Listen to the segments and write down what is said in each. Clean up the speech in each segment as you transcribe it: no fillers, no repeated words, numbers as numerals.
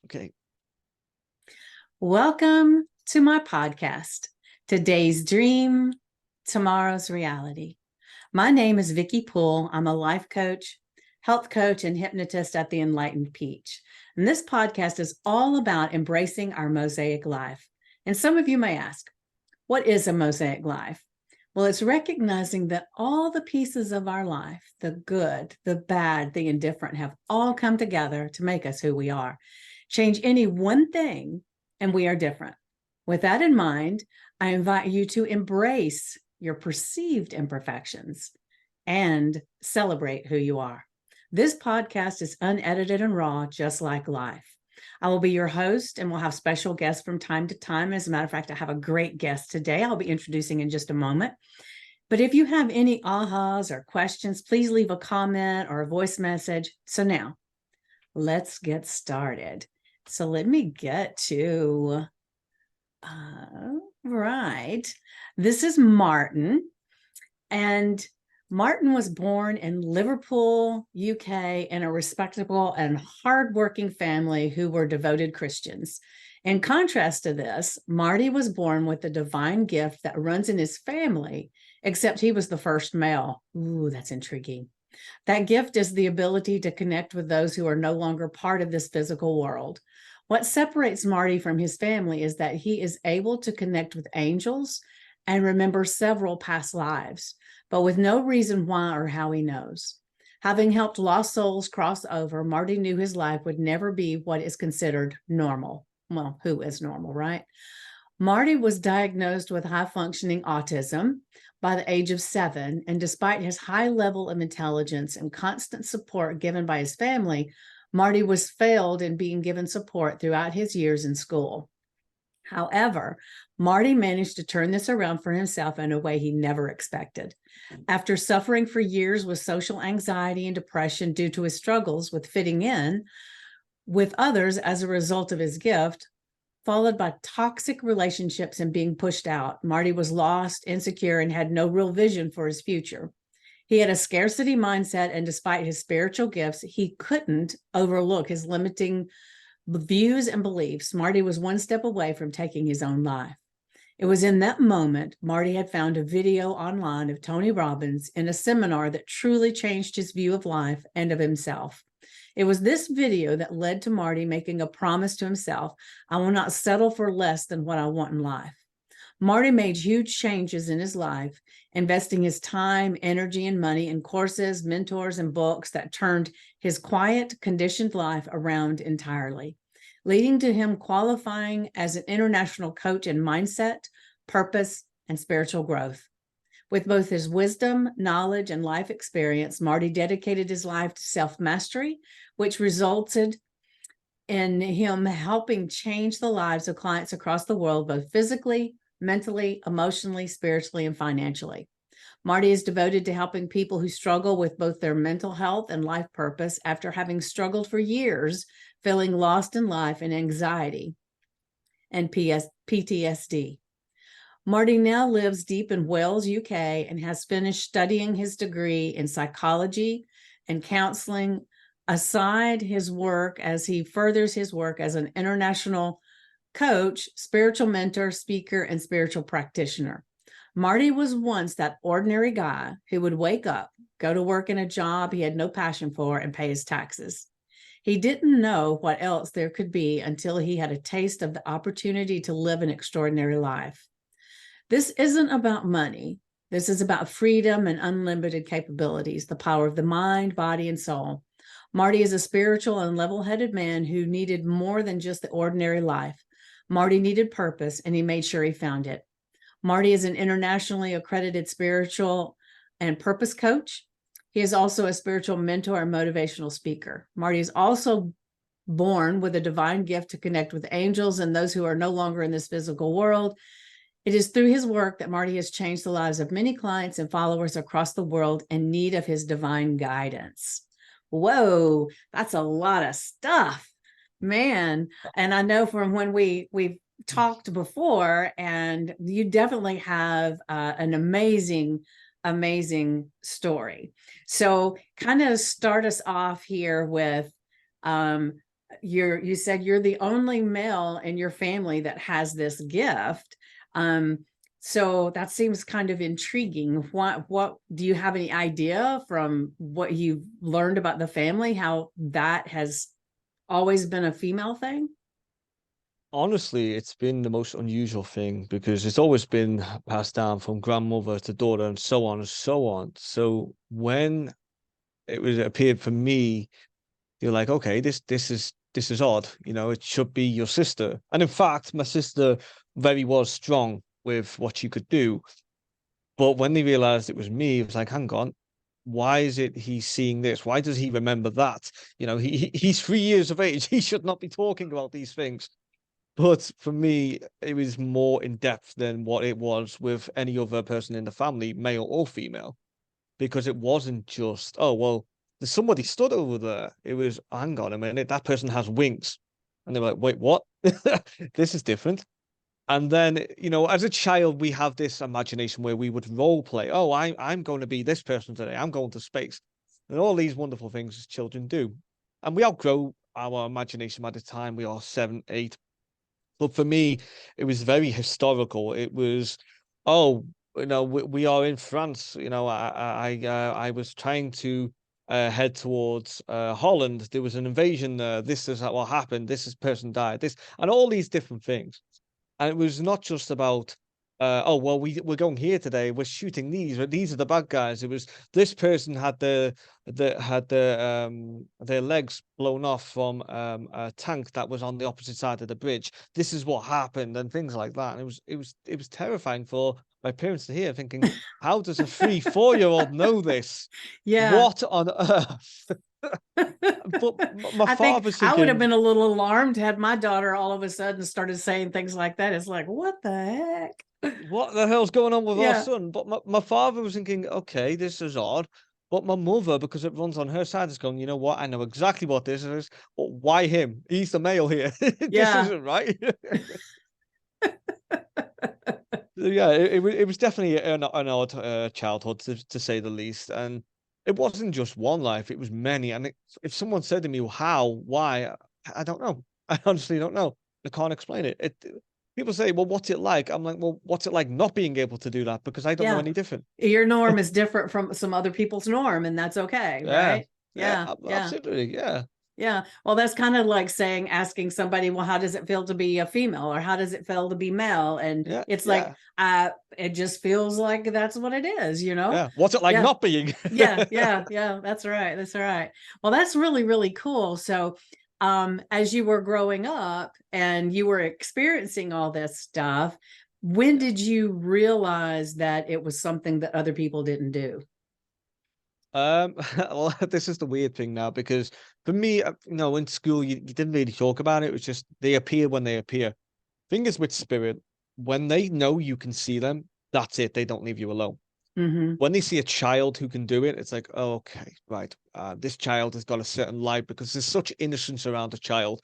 Okay. Welcome to my podcast, Today's Dream, Tomorrow's Reality. My name is Vicki Poole. I'm a life coach, health coach, and hypnotist at the Enlightened Peach. And this podcast is all about embracing our mosaic life. And some of you may ask, what is a mosaic life? Well, it's recognizing that all the pieces of our life, the good, the bad, the indifferent, have all come together to make us who we are. Change any one thing and we are different. With that in mind, I invite you to embrace your perceived imperfections and celebrate who you are. This podcast is unedited and raw, just like life. I will be your host and we'll have special guests from time to time. As a matter of fact, I have a great guest today I'll be introducing in just a moment. But if you have any ahas or questions, please leave a comment or a voice message. So now, let's get started. So let me get to, right. This is Martin. And Martin was born in Liverpool, UK, in a respectable and hardworking family who were devoted Christians. In contrast to this, Marty was born with the divine gift that runs in his family, except he was the first male. Ooh, that's intriguing. That gift is the ability to connect with those who are no longer part of this physical world. What separates Marty from his family is that he is able to connect with angels and remember several past lives, but with no reason why or how he knows. Having helped lost souls cross over, Marty knew his life would never be what is considered normal. Well, who is normal, right? Marty was diagnosed with high-functioning autism by the age of 7, and despite his high level of intelligence and constant support given by his family, Marty was failed in being given support throughout his years in school. However, Marty managed to turn this around for himself in a way he never expected. After suffering for years with social anxiety and depression due to his struggles with fitting in with others as a result of his gift, followed by toxic relationships and being pushed out, Marty was lost, insecure, and had no real vision for his future. He had a scarcity mindset, and despite his spiritual gifts, he couldn't overlook his limiting views and beliefs. Marty was one step away from taking his own life. It was in that moment Marty had found a video online of Tony Robbins in a seminar that truly changed his view of life and of himself. It was this video that led to Marty making a promise to himself: I will not settle for less than what I want in life. Marty made huge changes in his life, investing his time, energy, and money in courses, mentors, and books that turned his quiet, conditioned life around entirely, leading to him qualifying as an international coach in mindset, purpose, and spiritual growth. With both his wisdom, knowledge, and life experience, Marty dedicated his life to self-mastery, which resulted in him helping change the lives of clients across the world, both physically, mentally, emotionally, spiritually, and financially. Marty is devoted to helping people who struggle with both their mental health and life purpose after having struggled for years, feeling lost in life and anxiety and PTSD. Marty now lives deep in Wales, UK, and has finished studying his degree in psychology and counseling, aside his work as he furthers his work as an international coach, spiritual mentor, speaker, and spiritual practitioner. Marty was once that ordinary guy who would wake up, go to work in a job he had no passion for, and pay his taxes. He didn't know what else there could be until he had a taste of the opportunity to live an extraordinary life. This isn't about money. This is about freedom and unlimited capabilities, the power of the mind, body, and soul. Marty is a spiritual and level-headed man who needed more than just the ordinary life. Marty needed purpose, and he made sure he found it. Marty is an internationally accredited spiritual and purpose coach. He is also a spiritual mentor and motivational speaker. Marty is also born with a divine gift to connect with angels and those who are no longer in this physical world. It is through his work that Marty has changed the lives of many clients and followers across the world in need of his divine guidance. Whoa, that's a lot of stuff, man. And I know from when we've talked before, and you definitely have an amazing story. So kind of start us off here with you said you're the only male in your family that has this gift. Um, so that seems kind of intriguing. What do you have any idea from what you've learned about the family, how that has always been a female thing? Honestly, it's been the most unusual thing because it's always been passed down from grandmother to daughter and so on and so on. So when it appeared for me, you're like, okay, this is odd. You know, it should be your sister. And in fact, my sister very was strong with what she could do. But when they realized it was me, it was like, hang on, why is it he's seeing this? Why does he remember that? You know, he's 3 years of age. He should not be talking about these things. But for me, it was more in depth than what it was with any other person in the family, male or female, because it wasn't just, oh, well, there's somebody stood over there. It was, hang on a minute, that person has wings. And they're like, wait, what? This is different. And then, as a child, we have this imagination where we would role play. Oh, I'm going to be this person today. I'm going to space. And all these wonderful things as children do. And we outgrow our imagination by the time we are 7, 8. But for me, it was very historical. It was, oh, we are in France. I was trying to head towards Holland. There was an invasion there. This is what happened. This person died. This and all these different things. And it was not just about, oh, well, we're going here today. We're shooting these, but these are the bad guys. It was this person had their legs blown off from a tank that was on the opposite side of the bridge. This is what happened, and things like that. And it was terrifying for my parents to hear, thinking, how does a 3, 4-year-old know this? Yeah. What on earth? But my I think father's I would have thinking, been a little alarmed had my daughter all of a sudden started saying things like that. It's like, what the heck? what the hell's going on with our Yeah. son? But my father was thinking, okay, this is odd. But my mother, because it runs on her side, is going, you know what? I know exactly what this is. But why him? He's the male here. This Yeah. isn't right. Yeah, it was definitely an odd childhood to say the least. And it wasn't just one life, it was many. And if someone said to me, how, why, I don't know. I honestly don't know. I can't explain it. People say, well, what's it like? I'm like, well, what's it like not being able to do that? Because I don't know Yeah. any different. Your norm is different from some other people's norm, and that's okay, Yeah. right? Yeah, Yeah. Yeah. absolutely. Yeah. Yeah. Well, that's kind of like asking somebody, well, how does it feel to be a female or how does it feel to be male? And Yeah. it's like, Yeah. it just feels like that's what it is, you know? Yeah. What's it like Yeah. not being? Yeah. Yeah. Yeah. That's right. That's right. Well, that's really, really cool. So, as you were growing up and you were experiencing all this stuff, when did you realize that it was something that other people didn't do? Well, this is the weird thing now because for me, in school, you didn't really talk about it. It was just they appear when they appear. Thing is with spirit, when they know you can see them, that's it. They don't leave you alone. Mm-hmm. When they see a child who can do it, it's like, oh, okay, right. This child has got a certain light because there's such innocence around a child,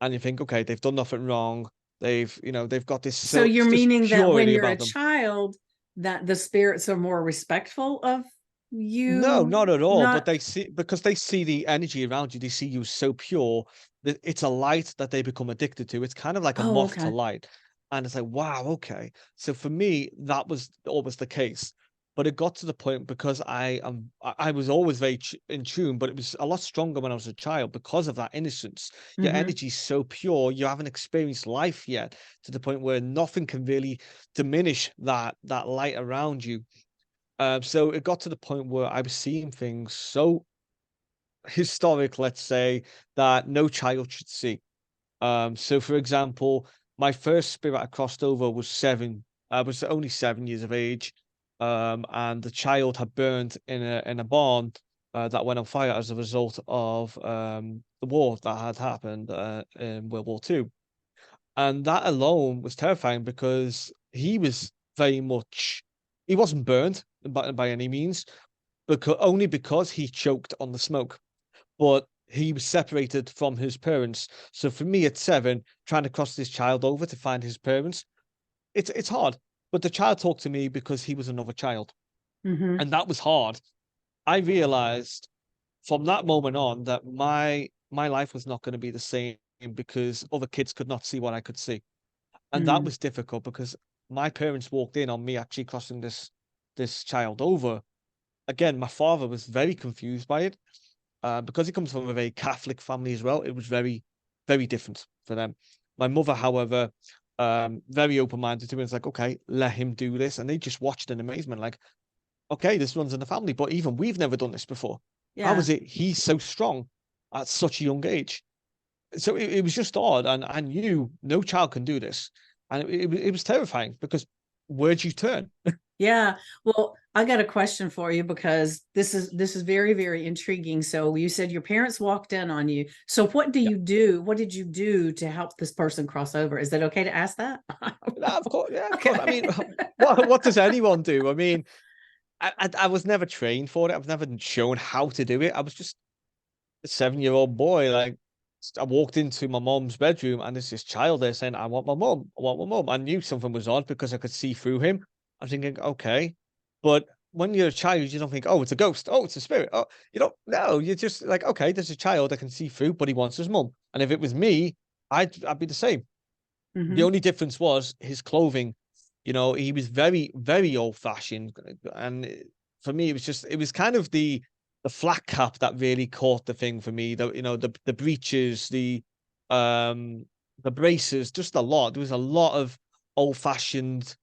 and you think, okay, they've done nothing wrong. They've got this So you're this meaning that when purity you're a about them. child, that the spirits are more respectful of No, you? not at all. But Not, they see because they see the energy around you. They see you so pure that it's a light that they become addicted to. It's kind of like a oh, moth to okay. light, and it's like, wow, okay. So for me, that was always the case. But it got to the point because I was always very in tune, but it was a lot stronger when I was a child because of that innocence. Your Mm-hmm. energy's so pure, you haven't experienced life yet to the point where nothing can really diminish that light around you. So it got to the point where I was seeing things so historic, let's say, that no child should see. So for example, my first spirit I crossed over was 7. I was only 7 years of age. And the child had burned in a barn that went on fire as a result of the war that had happened in World War II. And that alone was terrifying because he wasn't burned by any means, only because he choked on the smoke, but he was separated from his parents. So for me at 7, trying to cross this child over to find his parents, it's hard. But the child talked to me because he was another child, Mm-hmm. and that was hard. I realized from that moment on that my my life was not going to be the same because other kids could not see what I could see. And that Mm. was difficult because my parents walked in on me actually crossing this child over. Again, my father was very confused by it. Because he comes from a very Catholic family as well, it was very, very different for them. My mother, however, very open-minded to it. It's like, okay, let him do this. And they just watched in amazement, like, okay, this runs in the family, but even we've never done this before. How Yeah. is it he's so strong at such a young age? So it was just odd. And I knew no child can do this. And it was terrifying because where'd you turn? Yeah. Well, I got a question for you because this is very, very intriguing. So you said your parents walked in on you. So what do Yeah, you do? What did you do to help this person cross over? Is that okay to ask that? of course. Yeah, of course. I mean, Okay. what does anyone do? I mean, I was never trained for it. I was never shown how to do it. I was just a 7-year-old boy. Like I walked into my mom's bedroom and there's this child there saying, "I want my mom. I want my mom." I knew something was odd because I could see through him. I'm thinking, okay, but when you're a child, you don't think, "Oh, it's a ghost. Oh, it's a spirit." Oh, you don't. No, you're just like, okay, there's a child I can see through, but he wants his mom. And if it was me, I'd be the same. The Hmm. only difference was his clothing. You know, he was very, very old fashioned. And for me, it was kind of the flat cap that really caught the thing for me. The breeches, um, the braces, just a lot. There was a lot of old fashioned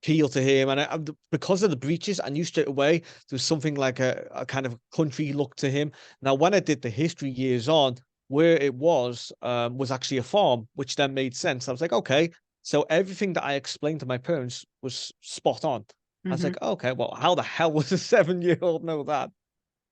appeal to him. And because of the breeches, I knew straight away there was something like a kind of country look to him. Now, when I did the history years on, where it was actually a farm, which then made sense. I was like, okay, so everything that I explained to my parents was spot on. I was Hmm. like, okay, well, how the hell was a 7-year-old know that?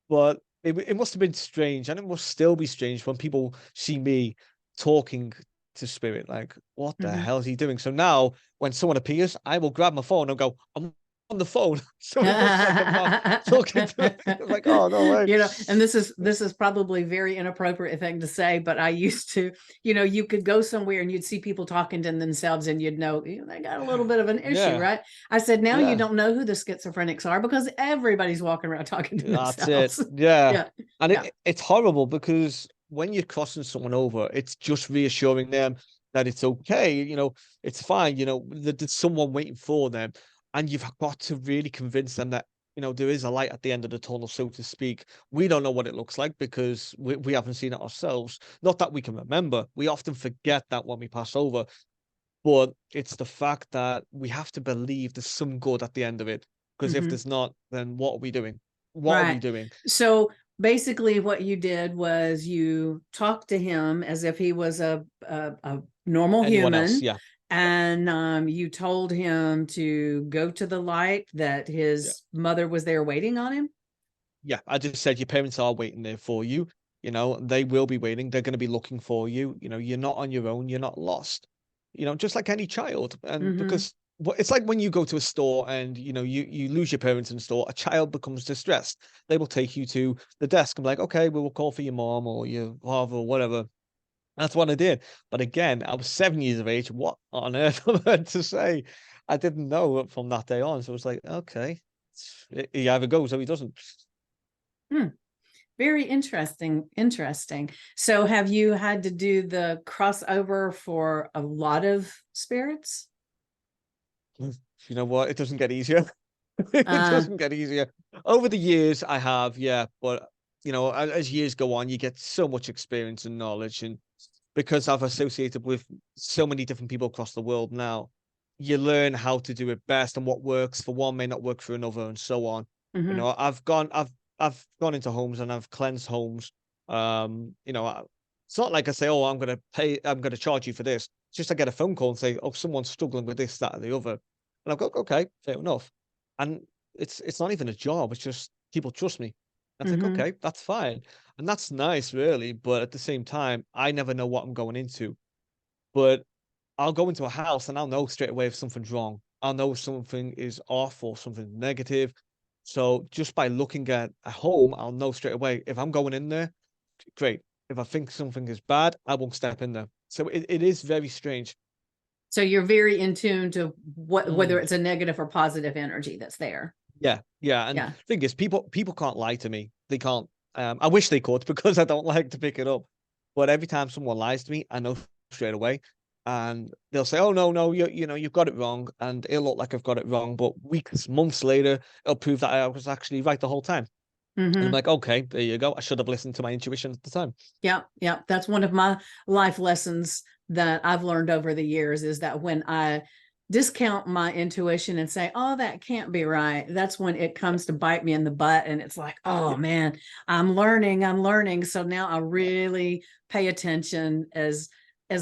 But it must have been strange, and it must still be strange when people see me talking to spirit. Like, what the Hmm. hell is he doing? So now, when someone appears, I will grab my phone and go, "I'm on the phone," so it looks like I'm not talking to them. I'm like, oh no way. And this is probably very inappropriate thing to say, but I used to, you could go somewhere and you'd see people talking to themselves and you'd know, they got a little bit of an issue, Yeah, right? I said, now you yeah. don't know who the schizophrenics are because everybody's walking around talking to That's it. themselves. Yeah. Yeah. And Yeah. it's horrible because when you're crossing someone over, it's just reassuring them that it's okay, it's fine, that there's someone waiting for them. And you've got to really convince them that, there is a light at the end of the tunnel, so to speak. We don't know what it looks like because we haven't seen it ourselves. Not that we can remember. We often forget that when we pass over, but it's the fact that we have to believe there's some good at the end of it. Because if Hmm. there's not, then what are we doing? What are we Right. doing? So basically, what you did was you talked to him as if he was a normal Anyone else? human, Yeah. Yeah. and you told him to go to the light, that Yeah. his mother was there waiting on him. Yeah. I just said your parents are waiting there for you. They will be waiting. They're going to be looking for you. You're not on your own. You're not lost. Just like any child. And Hmm. because it's like when you go to a store and you lose your parents in the store, a child becomes distressed. They will take you to the desk and be like, okay, we will call for your mom or your father or whatever. That's what I did. But again, I was 7 years of age. What on earth am I meant to say? I didn't know from that day on. So it was like, okay, he either goes or he doesn't. Hmm. Very interesting. Interesting. So, have you had to do the crossover for a lot of spirits? You know what? It doesn't get easier. It Uh, doesn't get easier. Over the years, I have, yeah. But, as years go on, you get so much experience and knowledge. And because I've associated with so many different people across the world now, you learn how to do it best and what works for one may not work for another and so on. mhm, I've gone into homes and I've cleansed homes. It's not like I say, oh, I'm gonna charge you for this. It's just I get a phone call and say, oh, someone's struggling with this, that, or the other. And I've go, okay, fair enough. And it's not even a job, it's just people trust me. I think, mhm, okay, that's fine. And that's nice, really. But at the same time, I never know what I'm going into. But I'll go into a house and I'll know straight away if something's wrong. I'll know if something is off or something negative. So just by looking at a home, I'll know straight away if I'm going in there, great. If I think something is bad, I won't step in there. So it is very strange. So you're very in tune to whether Mm, it's a negative or positive energy that's there. yeah, yeah. And Yeah. thing is, people can't lie to me. They can't. I wish they could because I don't like to pick it up. But every time someone lies to me, I know straight away. And they'll say, "Oh no, no, you've got it wrong," and it'll look like I've got it wrong. But weeks, months later, it'll prove that I was actually right the whole time. And I'm Mm-hmm. like, okay, there you go. I should have listened to my intuition at the time. Yeah, yeah. That's one of my life lessons that I've learned over the years, is that when I discount my intuition and say, "Oh, that can't be right," that's when it comes to bite me in the butt. And it's like, oh Yeah, man, I'm learning, I'm learning. So now I yeah, really pay attention as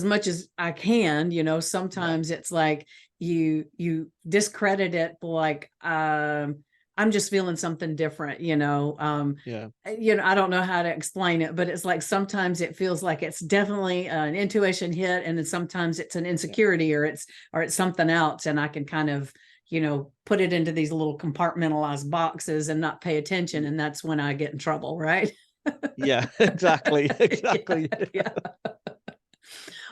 much as I can. You know, yeah, sometimes it's like you discredit it, like I'm just feeling something different, yeah, I don't know how to explain it, but it's like sometimes it feels like it's definitely an intuition hit, and then sometimes it's an yeah, insecurity, or it's something else, and I can kind of put it into these little compartmentalized boxes and not pay attention, yeah, and that's when I get in trouble, right? yeah, exactly, Yeah, exactly. yeah.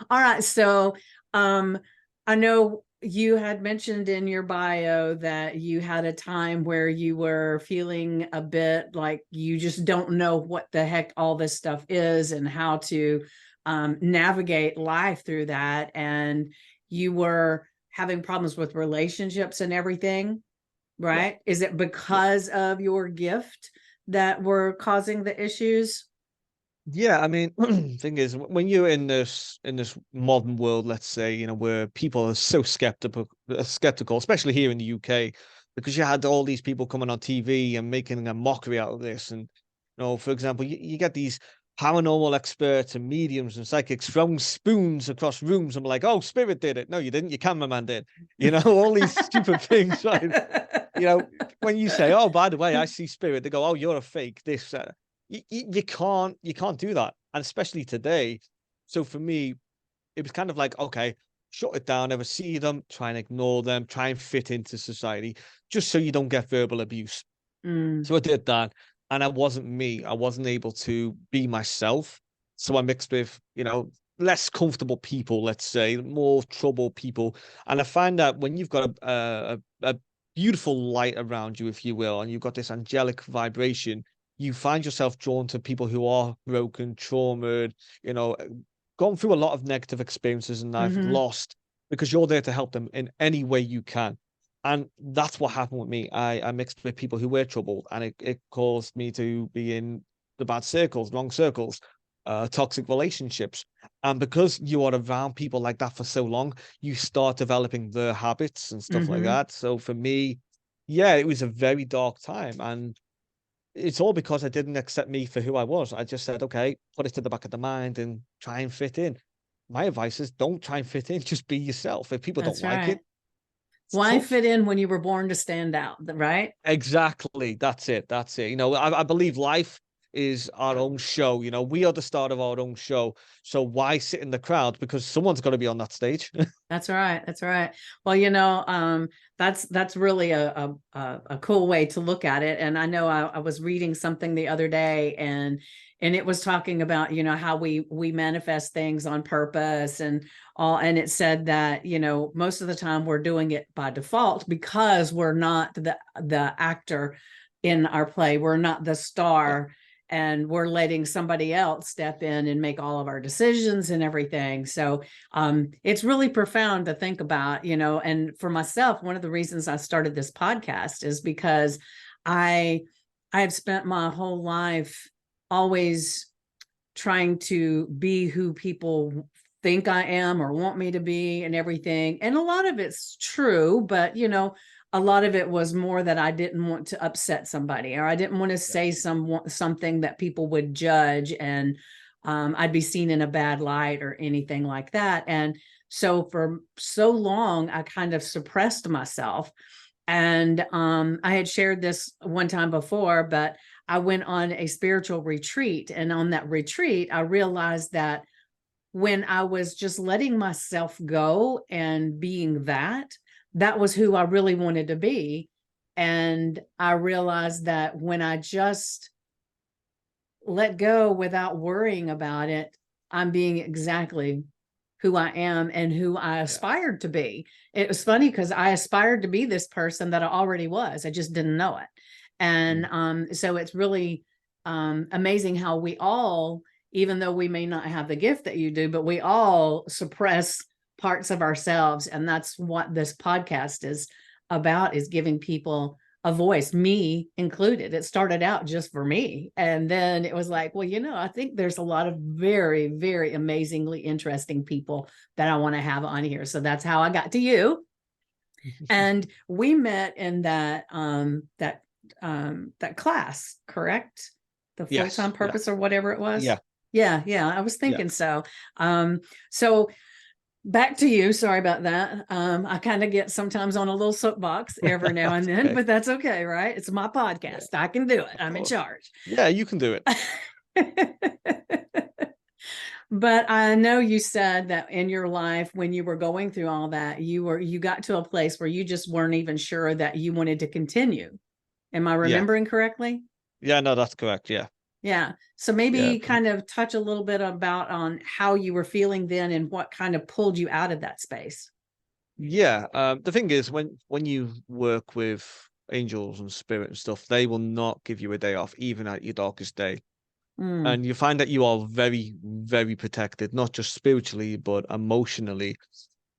All right, so I know you had mentioned in your bio that you had a time where you were feeling a bit like you just don't know what the heck all this stuff is and how to navigate life through that. And you were having problems with relationships and everything, Yeah, right? Is it yeah. because of your gift that were causing the issues? Yeah, I mean, thing is, when you're in this modern world, let's say, where people are so skeptical, especially here in the UK, because you had all these people coming on TV and making a mockery out of this, and for example, you get these paranormal experts and mediums and psychics throwing spoons across rooms. I'm like, oh, spirit did it. No, you didn't. Your cameraman did. All these stupid things, right? When you say, "Oh, by the way, I see spirit," they go, "Oh, you're a fake." This, you can't do that, and especially today. So for me, it was kind of like, okay, shut it down, never see them, try and ignore them, try and fit into society, just so you don't get verbal abuse. Mm, So I did that, and I wasn't me. I wasn't able to be myself. So I mixed with, less comfortable people, let's say, more troubled people. And I find that when you've got a beautiful light around you, if you will, and you've got this angelic vibration, you find yourself drawn to people who are broken, traumatized, you know, gone through a lot of negative experiences and I've mm-hmm. lost, because you're there to help them in any way you can. And that's what happened with me. I mixed with people who were troubled, and it caused me to be in the bad circles, wrong circles, toxic relationships. And because you are around people like that for so long, you start developing their habits and stuff like Mm-hmm. that. So for me, yeah, it was a very dark time. And it's all because I didn't accept me for who I was. I just said, okay, put it to the back of the mind and try and fit in. My advice is don't try and fit in, just be yourself. If people don't That's like right. it, it's Why tough. fit in when you were born to stand out, right? Exactly. That's it. That's it. I believe life is our own show. We are the start of our own show. So why sit in the crowd? Because someone's got to be on that stage. That's right. That's right. Well, that's really a cool way to look at it. And I know I was reading something the other day, and it was talking about how we manifest things on purpose and all. And it said that most of the time we're doing it by default because we're not the actor in our play. We're not the Yeah. star, and we're letting somebody else step in and make all of our decisions and everything. So it's really profound to think about, and for myself, one of the reasons I started this podcast is because I I have spent my whole life always trying to be who people think I am or want me to be and everything. And a lot of it's true, but a lot of it was more that I didn't want to upset somebody, or I didn't want to Yeah. say something that people would judge, and I'd be seen in a bad light or anything like that. And so for so long, I kind of suppressed myself. And I had shared this one time before, but I went on a spiritual retreat. And on that retreat, I realized that when I was just letting myself go and being that was who I really wanted to be. And I realized that when I just let go without worrying about it, I'm being exactly who I am and who I Yeah. aspired to be. It was funny because I aspired to be this person that I already was. I just didn't know it. And Mm. so it's really amazing how we all even though we may not have the gift that you do, but we all suppress parts of ourselves. And that's what this podcast is about, is giving people a voice, me included. It started out just for me. And then it was like, well, I think there's a lot of very, very amazingly interesting people that I want to have on here. So that's how I got to you. And we met in that class, correct? The full-time purpose, or whatever it was. Yeah. I was thinking so. So back to you. Sorry about that. I kind of get sometimes on a little soapbox every now and then, but that's okay, right? It's my podcast. I can do it. I'm in charge. Yeah, you can do it. But I know you said that in your life, when you were going through all that, you got to a place where you just weren't even sure that you wanted to continue. Am I remembering correctly? Yeah, no, that's correct. Yeah. Yeah. So maybe kind of touch a little bit about on how you were feeling then and what kind of pulled you out of that space. Yeah. The thing is, when you work with angels and spirit and stuff, they will not give you a day off, even at your darkest day. And you find that you are very, very protected, not just spiritually, but emotionally.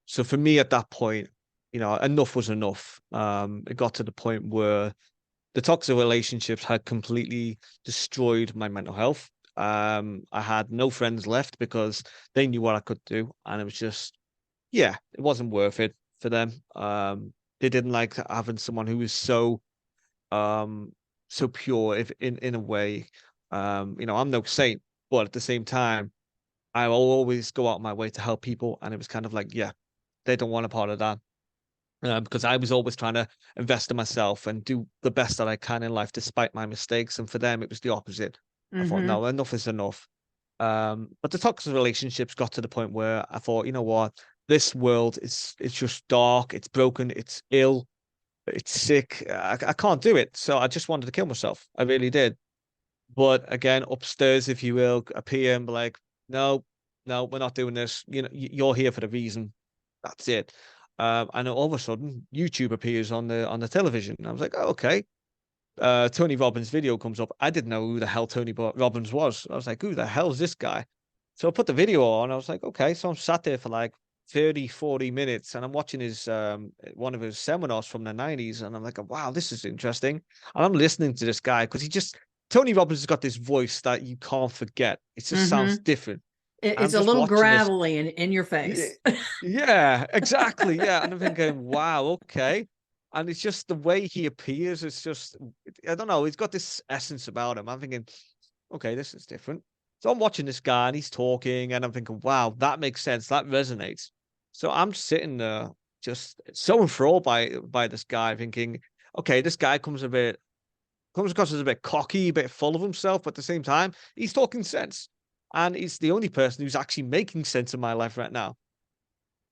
So for me at that point, enough was enough. It got to the point where the toxic relationships had completely destroyed my mental health. I had no friends left because they knew what I could do. And it was just, it wasn't worth it for them. They didn't like having someone who was so pure, if in a way. I'm no saint, but at the same time, I will always go out my way to help people. And it was kind of like, they don't want a part of that. Because I was always trying to invest in myself and do the best that I can in life, despite my mistakes. And for them, it was the opposite. I thought, no, enough is enough. But the toxic relationships got to the point where I thought, you know what, this world it's just dark, it's broken, it's ill, it's sick. I can't do it. So I just wanted to kill myself. I really did. But again, upstairs, if you will, appear and be like, no, we're not doing this. You're here for the reason. That's it. And all of a sudden, YouTube appears on the television. And I was like, oh, okay. Tony Robbins' video comes up. I didn't know who the hell Tony Robbins was. I was like, who the hell is this guy? So I put the video on. I was like, okay. So I'm sat there for like 30, 40 minutes and I'm watching his one of his seminars from the 90s. And I'm like, wow, this is interesting. And I'm listening to this guy because Tony Robbins has got this voice that you can't forget. It just sounds different. It's a little gravelly in your face. Yeah, exactly. Yeah. And I'm thinking, wow, okay. And it's just the way he appears. It's just, I don't know. He's got this essence about him. I'm thinking, okay, this is different. So I'm watching this guy and he's talking and I'm thinking, wow, that makes sense. That resonates. So I'm sitting there just so enthralled by this guy thinking, okay, this guy comes across as a bit cocky, a bit full of himself, but at the same time, he's talking sense. And he's the only person who's actually making sense in my life right now.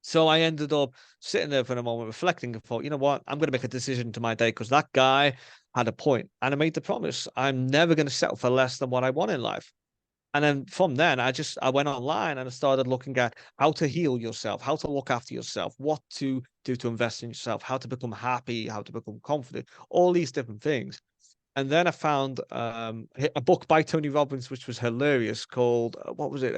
So I ended up sitting there for a moment, reflecting and thought, you know what? I'm going to make a decision to my day because that guy had a point. And I made the promise. I'm never going to settle for less than what I want in life. And then from then, I went online and I started looking at how to heal yourself, how to look after yourself, what to do to invest in yourself, how to become happy, how to become confident, all these different things. And then I found a book by Tony Robbins, which was hilarious, called, what was it?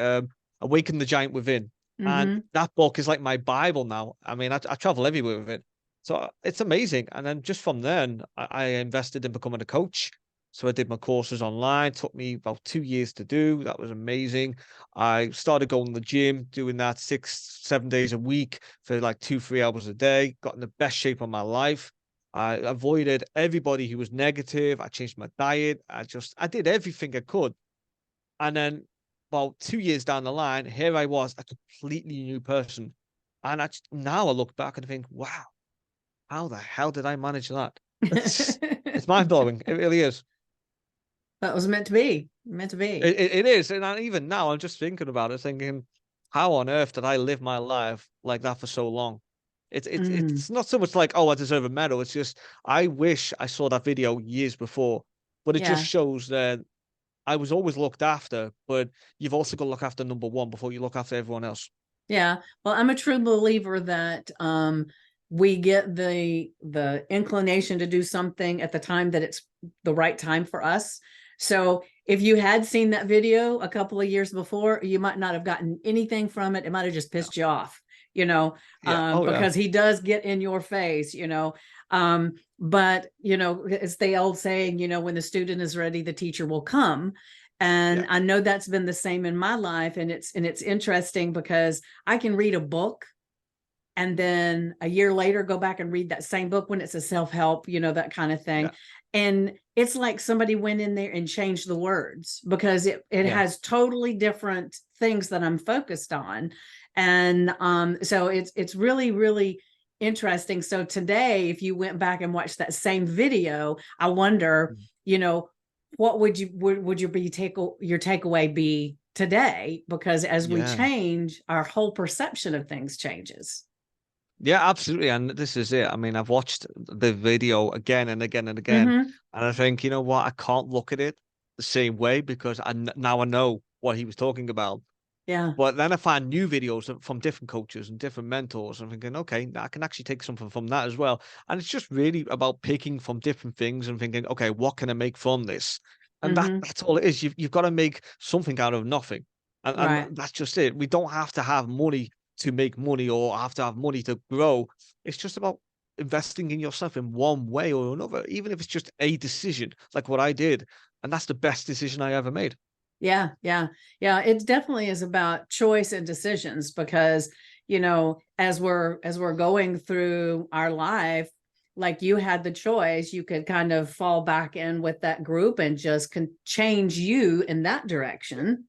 Awaken the Giant Within. And that book is like my Bible now. I mean, I travel everywhere with it. So it's amazing. And then just from then, I invested in becoming a coach. So I did my courses online. It took me about 2 years to do. That was amazing. I started going to the gym, doing that 6, 7 days a week for like 2, 3 hours a day. Got in the best shape of my life. I avoided everybody who was negative. I changed my diet. I did everything I could. And then about 2 years down the line, here I was, a completely new person. And now I look back and think, wow, how the hell did I manage that? It's mind blowing. It really is. That was meant to be. Meant to be. It is. And even now, I'm just thinking about it, thinking, how on earth did I live my life like that for so long? It's not so much like, oh, I deserve a medal. It's just, I wish I saw that video years before, but it just shows that I was always looked after, but you've also got to look after number one before you look after everyone else. Yeah. Well, I'm a true believer that we get the inclination to do something at the time that it's the right time for us. So if you had seen that video a couple of years before, you might not have gotten anything from it. It might have just Yeah. pissed you off, you know, Yeah. Oh yeah. because he does get in your face, you know. But you know, it's the old saying, you know, when the student is ready, the teacher will come. And Yeah. I know that's been the same in my life. And it's interesting because I can read a book and then a year later go back and read that same book when it's a self-help, you know, that kind of thing. Yeah. And it's like somebody went in there and changed the words because it Yeah. has totally different things that I'm focused on. And so it's really, really interesting. So today, if you went back and watched that same video, I wonder, you know, what would your your takeaway be today? Because as we Yeah. change, our whole perception of things changes. Yeah, absolutely. And this is it. I mean, I've watched the video again and again and again, Mm-hmm. and I think, you know what, I can't look at it the same way because now I know what he was talking about. Yeah. But then I find new videos from different coaches and different mentors. I'm thinking, okay, I can actually take something from that as well. And it's just really about picking from different things and thinking, okay, what can I make from this? And Mm-hmm. that's all it is. You've got to make something out of nothing. Right. And that's just it. We don't have to have money to make money or have to have money to grow. It's just about investing in yourself in one way or another, even if it's just a decision, like what I did. And that's the best decision I ever made. Yeah, yeah, yeah. It definitely is about choice and decisions because, you know, as we're going through our life, like you had the choice, you could kind of fall back in with that group and just can change you in that direction,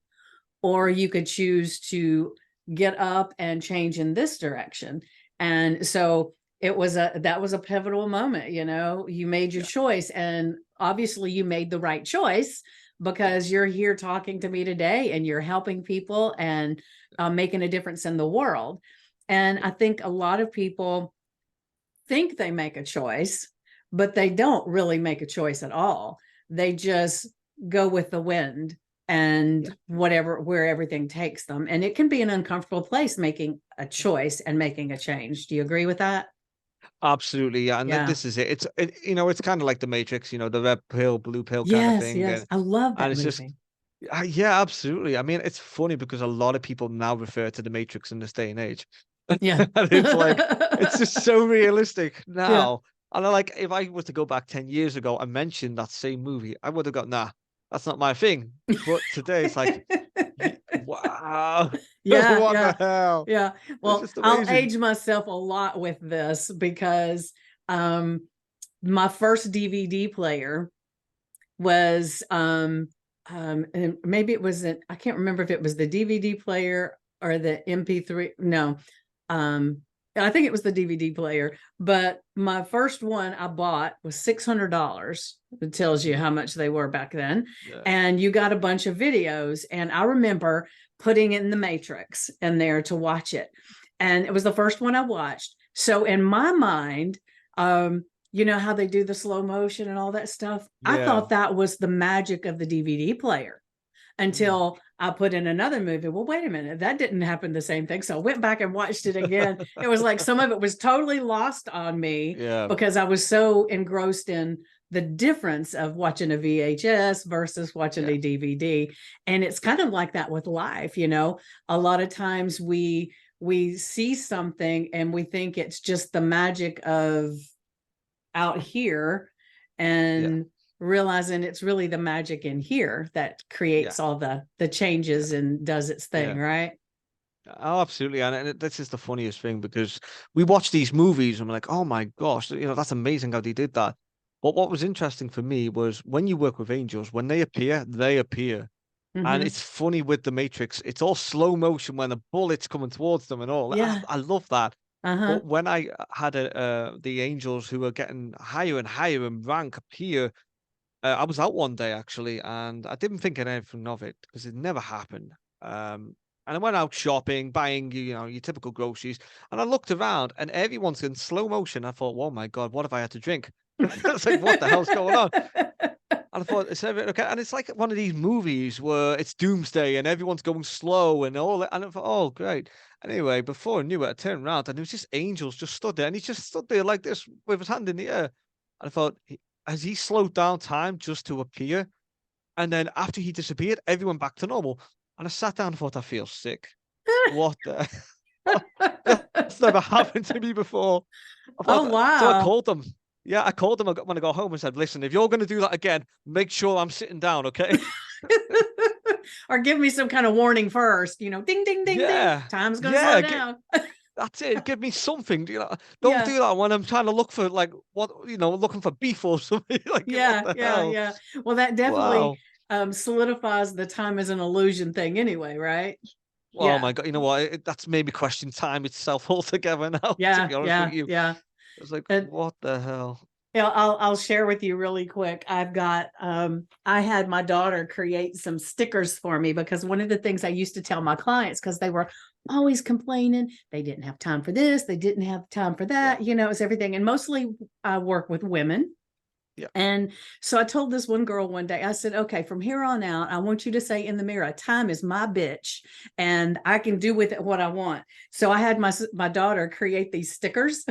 or you could choose to get up and change in this direction. And so that was a pivotal moment, you know, you made your Yeah. choice and obviously you made the right choice because you're here talking to me today and you're helping people and making a difference in the world. And I think a lot of people think they make a choice, but they don't really make a choice at all. They just go with the wind Yeah. and whatever, where everything takes them. And it can be an uncomfortable place making a choice and making a change. Do you agree with that? Absolutely, yeah, and Yeah. this is it. You know, it's kind of like the Matrix, you know, the red pill, blue pill kind of Yes. thing, Yes. I love and that it's just movie. yeah, absolutely. I mean, it's funny because a lot of people now refer to the Matrix in this day and age, Yeah. and it's like it's just so realistic Yeah. now. And I like if I was to go back 10 years ago and mention that same movie, I would have got nah, that's not my thing. But today it's like, wow, Yeah, what the yeah, hell? yeah. It's Well, just I'll amazing. age myself a lot with this because um my first DVD player was and maybe it was I can't remember if it was the DVD player or the MP3. No. Um I think it was the DVD player, but my first one I bought was $600. It tells you how much they were back then. Yeah, And you got a bunch of videos. And I remember putting in the Matrix in there to watch it. And it was the first one I watched. So in my mind, you know how they do the slow motion and all that stuff. I yeah. thought that was the magic of the DVD player Mm. until I put in another movie. Well, wait a minute, that didn't happen the same thing. So I went back and watched it again. It was like some of it was totally lost on me Yeah, because I was so engrossed in the difference of watching a VHS versus watching yeah, a DVD. And it's kind of like that with life, you know. A lot of times we see something and we think it's just the magic of out here yeah, and realizing it's really the magic in here that yeah, creates all the yeah, changes and does its thing, yeah. right? Oh, absolutely. And this is the funniest thing because we watch these movies and we're like, oh my gosh, you know, that's amazing how they did that. But what was interesting for me was when you work with angels, when they appear, they appear. And Mm-hmm. it's funny with the Matrix, it's all slow motion when the bullet's coming towards them and all. Yeah. I love that. Uh-huh. But when I had the angels who were getting higher and higher in rank appear, I was out one day actually, and I didn't think anything of it because it never happened. And I went out shopping, buying you know your typical groceries, and I looked around, and everyone's in slow motion. I thought, "Oh my god, what have I had to drink?" It's like, "What the hell's going on?" And I thought, "Is everything okay?" And it's like one of these movies where it's doomsday and everyone's going slow and all that. And I thought, "Oh, great." Anyway, before I knew it, I turned around and there was just angels just stood there, and he just stood there like this with his hand in the air. And I thought, Has he slowed down time just to appear?" And then after he disappeared, everyone back to normal. And I sat down and thought, I feel sick. What the? That's never happened to me before. I Oh, thought, so I wow. called them. Yeah, I called them when I got home and said, listen, if you're going to do that again, make sure I'm sitting down, okay? Or give me some kind of warning first, ding, ding, ding, ding. Yeah. Time's going to slow Yeah. down. That's it. Give me something. Don't Yeah. do that when I'm trying to look for like what, looking for beef or something. Like, what Yeah. the Yeah. hell? Yeah. Well, that definitely Wow. solidifies the time as an illusion thing anyway, right? Oh Yeah. my God. You know what? That's made me question time itself altogether now, to Yeah. be honest with Yeah. you. Yeah. It's like, And what the hell? I'll share with you really quick. I had my daughter create some stickers for me because one of the things I used to tell my clients, because they were always complaining they didn't have time for this, they didn't have time for Yeah. that, it's everything. And mostly I work with women. Yeah. And so I told this one girl one day, I said, okay, from here on out, I want you to say in the mirror, time is my bitch and I can do with it what I want. So I had my daughter create these stickers.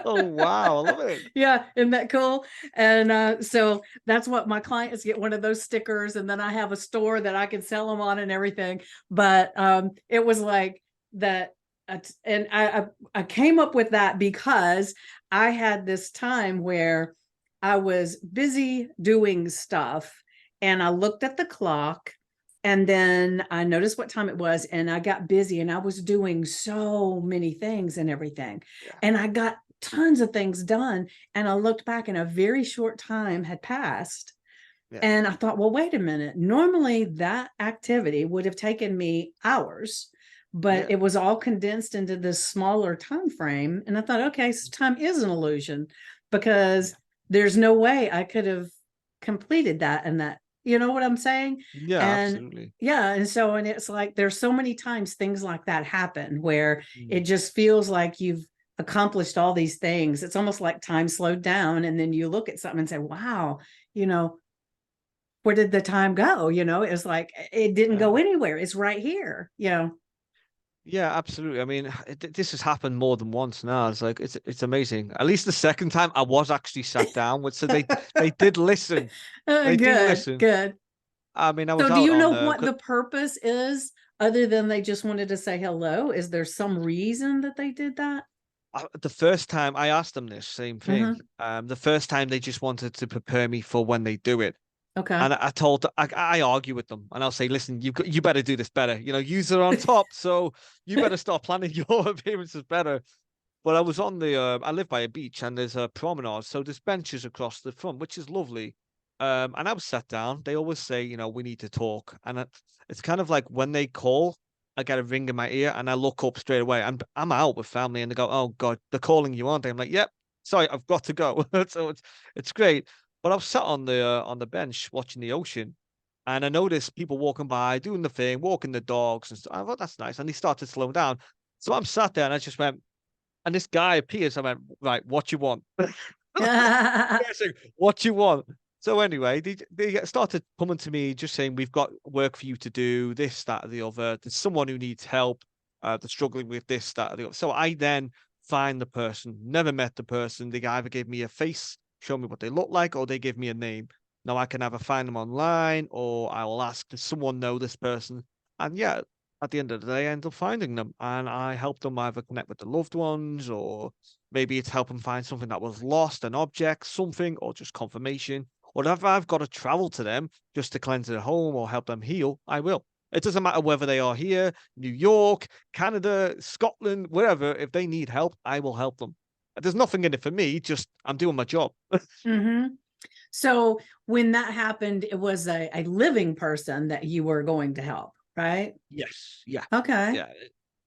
Oh, wow. I love it. Yeah, isn't that cool? And so that's what my clients get, one of those stickers, and then I have a store that I can sell them on and everything. But it was like that, and I came up with that because I had this time where I was busy doing stuff, and I looked at the clock. And then I noticed what time it was, and I got busy, and I was doing so many things and everything. Yeah. And I got tons of things done. And I looked back and a very short time had passed. Yeah. And I thought, well, wait a minute. Normally that activity would have taken me hours, but Yeah. it was all condensed into this smaller time frame. And I thought, okay, so time is an illusion because there's no way I could have completed that and that. You know what I'm saying? Yeah, And absolutely. yeah, and it's like there's so many times things like that happen where it Mm. just feels like you've accomplished all these things. It's almost like time slowed down, and then you look at something and say, wow, you know, where did the time go? It's like it didn't Yeah. go anywhere. It's right here. Yeah, absolutely. I mean, this has happened more than once now. It's like it's amazing. At least the second time I was actually sat down with, so they did listen. They do Good, listen. good. I mean, I So was do out you on know what the purpose is other than they just wanted to say hello? Is there some reason that they did that? the first time I asked them this same thing. Mm-hmm. The first time they just wanted to prepare me for when they do it. Okay. And I argue with them and I'll say, listen, you better do this better. Yous are on top. So you better start planning your appearances better. But I was on I live by a beach and there's a promenade. So there's benches across the front, which is lovely. And I was sat down. They always say, we need to talk. And it's kind of like when they call, I get a ring in my ear and I look up straight away. And I'm out with family and they go, oh God, they're calling you, aren't they? I'm like, yep, sorry, I've got to go. So it's great. But I was sat on the bench watching the ocean and I noticed people walking by, doing the thing, walking the dogs and stuff. I thought that's nice. And they started to slow down. So I'm sat there and I just went, and this guy appears. I went, right, what you want? Guessing, what you want? So anyway, they started coming to me just saying, we've got work for you to do, this, that, or the other. There's someone who needs help. They're struggling with this, that, or the other. So I then find the person, never met the person. They either gave me a face, show me what they look like, or they give me a name. Now I can either find them online or I will ask, does someone know this person? And yeah, at the end of the day, I end up finding them and I help them either connect with the loved ones or maybe it's help them find something that was lost, an object, something, or just confirmation. Or if I've got to travel to them just to cleanse their home or help them heal, I will. It doesn't matter whether they are here, New York, Canada, Scotland, wherever. If they need help, I will help them. There's nothing in it for me, just I'm doing my job. Mm-hmm. So when that happened, it was a living person that you were going to help, right? Yes. Yeah. Okay. Yeah.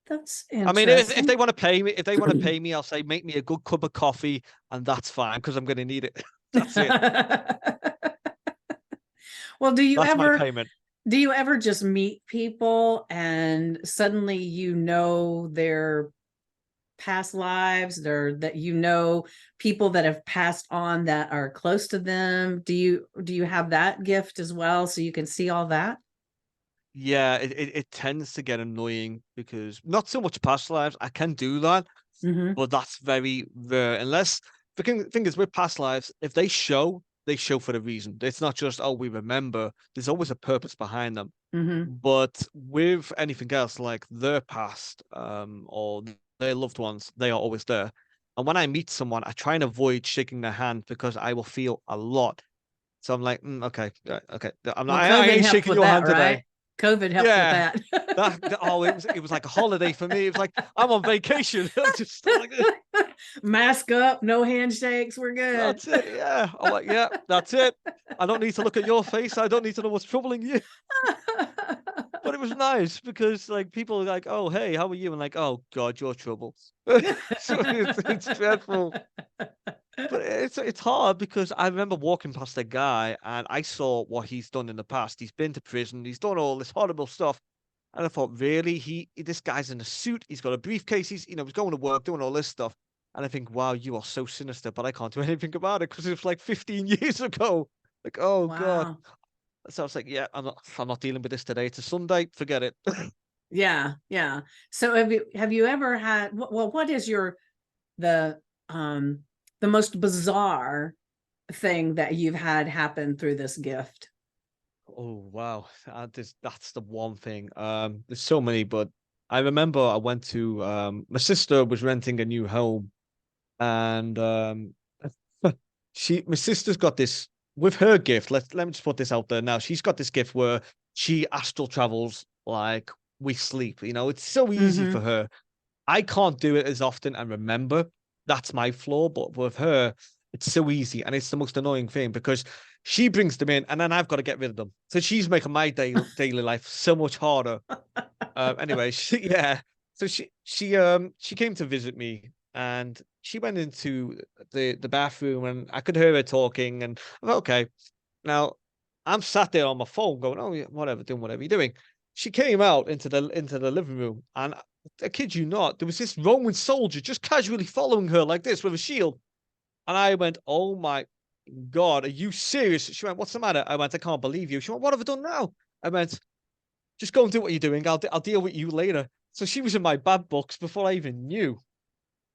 That's I mean, if they interesting. want to pay me, I'll say make me a good cup of coffee, and that's fine because I'm going to need it. That's it. Well, That's my payment. do you ever just meet people and suddenly their past lives, or that people that have passed on that are close to them? Do you have that gift as well so you can see all that? Yeah, it tends to get annoying because not so much past lives. I can do that, Mm-hmm. but that's very rare. Unless thing is with past lives, if they show, they show for a reason. It's not just, oh, we remember. There's always a purpose behind them. Mm-hmm. But with anything else, like their past, or their loved ones, they are always there. And when I meet someone, I try and avoid shaking their hand because I will feel a lot. So I'm like, okay, okay. Well, I COVID ain't helped shaking with your that, hand today. right? COVID helped with Yeah. that. Oh, it was like a holiday for me. It was like I'm on vacation. I'm just like, Mask up, no handshakes, we're good. that's it. Yeah. I'm like, yeah, that's it. I don't need to look at your face. I don't need to know what's troubling you. But it was nice because like people are like, oh, hey, how are you? And like, oh God, you're trouble. So it's dreadful. But it's hard because I remember walking past a guy and I saw what he's done in the past. He's been to prison. He's done all this horrible stuff. And I thought, really, this guy's in a suit. He's got a briefcase. He's going to work, doing all this stuff. And I think, wow, you are so sinister, but I can't do anything about it because it was like 15 years ago. Like, oh God. Wow. So I was like, yeah, I'm not dealing with this today. It's a Sunday. Forget it. Yeah, yeah. So have you ever had, well, what is the um the most bizarre thing that you've had happen through this gift? Oh wow, that's the one thing. There's so many, but I remember I went to my sister was renting a new home, and my sister's got this with her gift. Let me just put this out there now. She's got this gift where she astral travels like we sleep. It's so easy Mm-hmm. for her. I can't do it as often and remember. That's my flaw. But with her, it's so easy. And it's the most annoying thing because she brings them in and then I've got to get rid of them. So she's making my daily life so much harder. Anyway, yeah. So she came to visit me and she went into the bathroom and I could hear her talking and I'm like, okay. Now I'm sat there on my phone going, oh yeah, whatever, doing whatever you're doing. She came out into the living room and I kid you not, there was this Roman soldier just casually following her like this with a shield. And I went, oh my God, are you serious? She went, what's the matter? I went, I can't believe you. She went, what have I done now? I went, just go and do what you're doing. I'll deal with you later. So she was in my bad books before I even knew.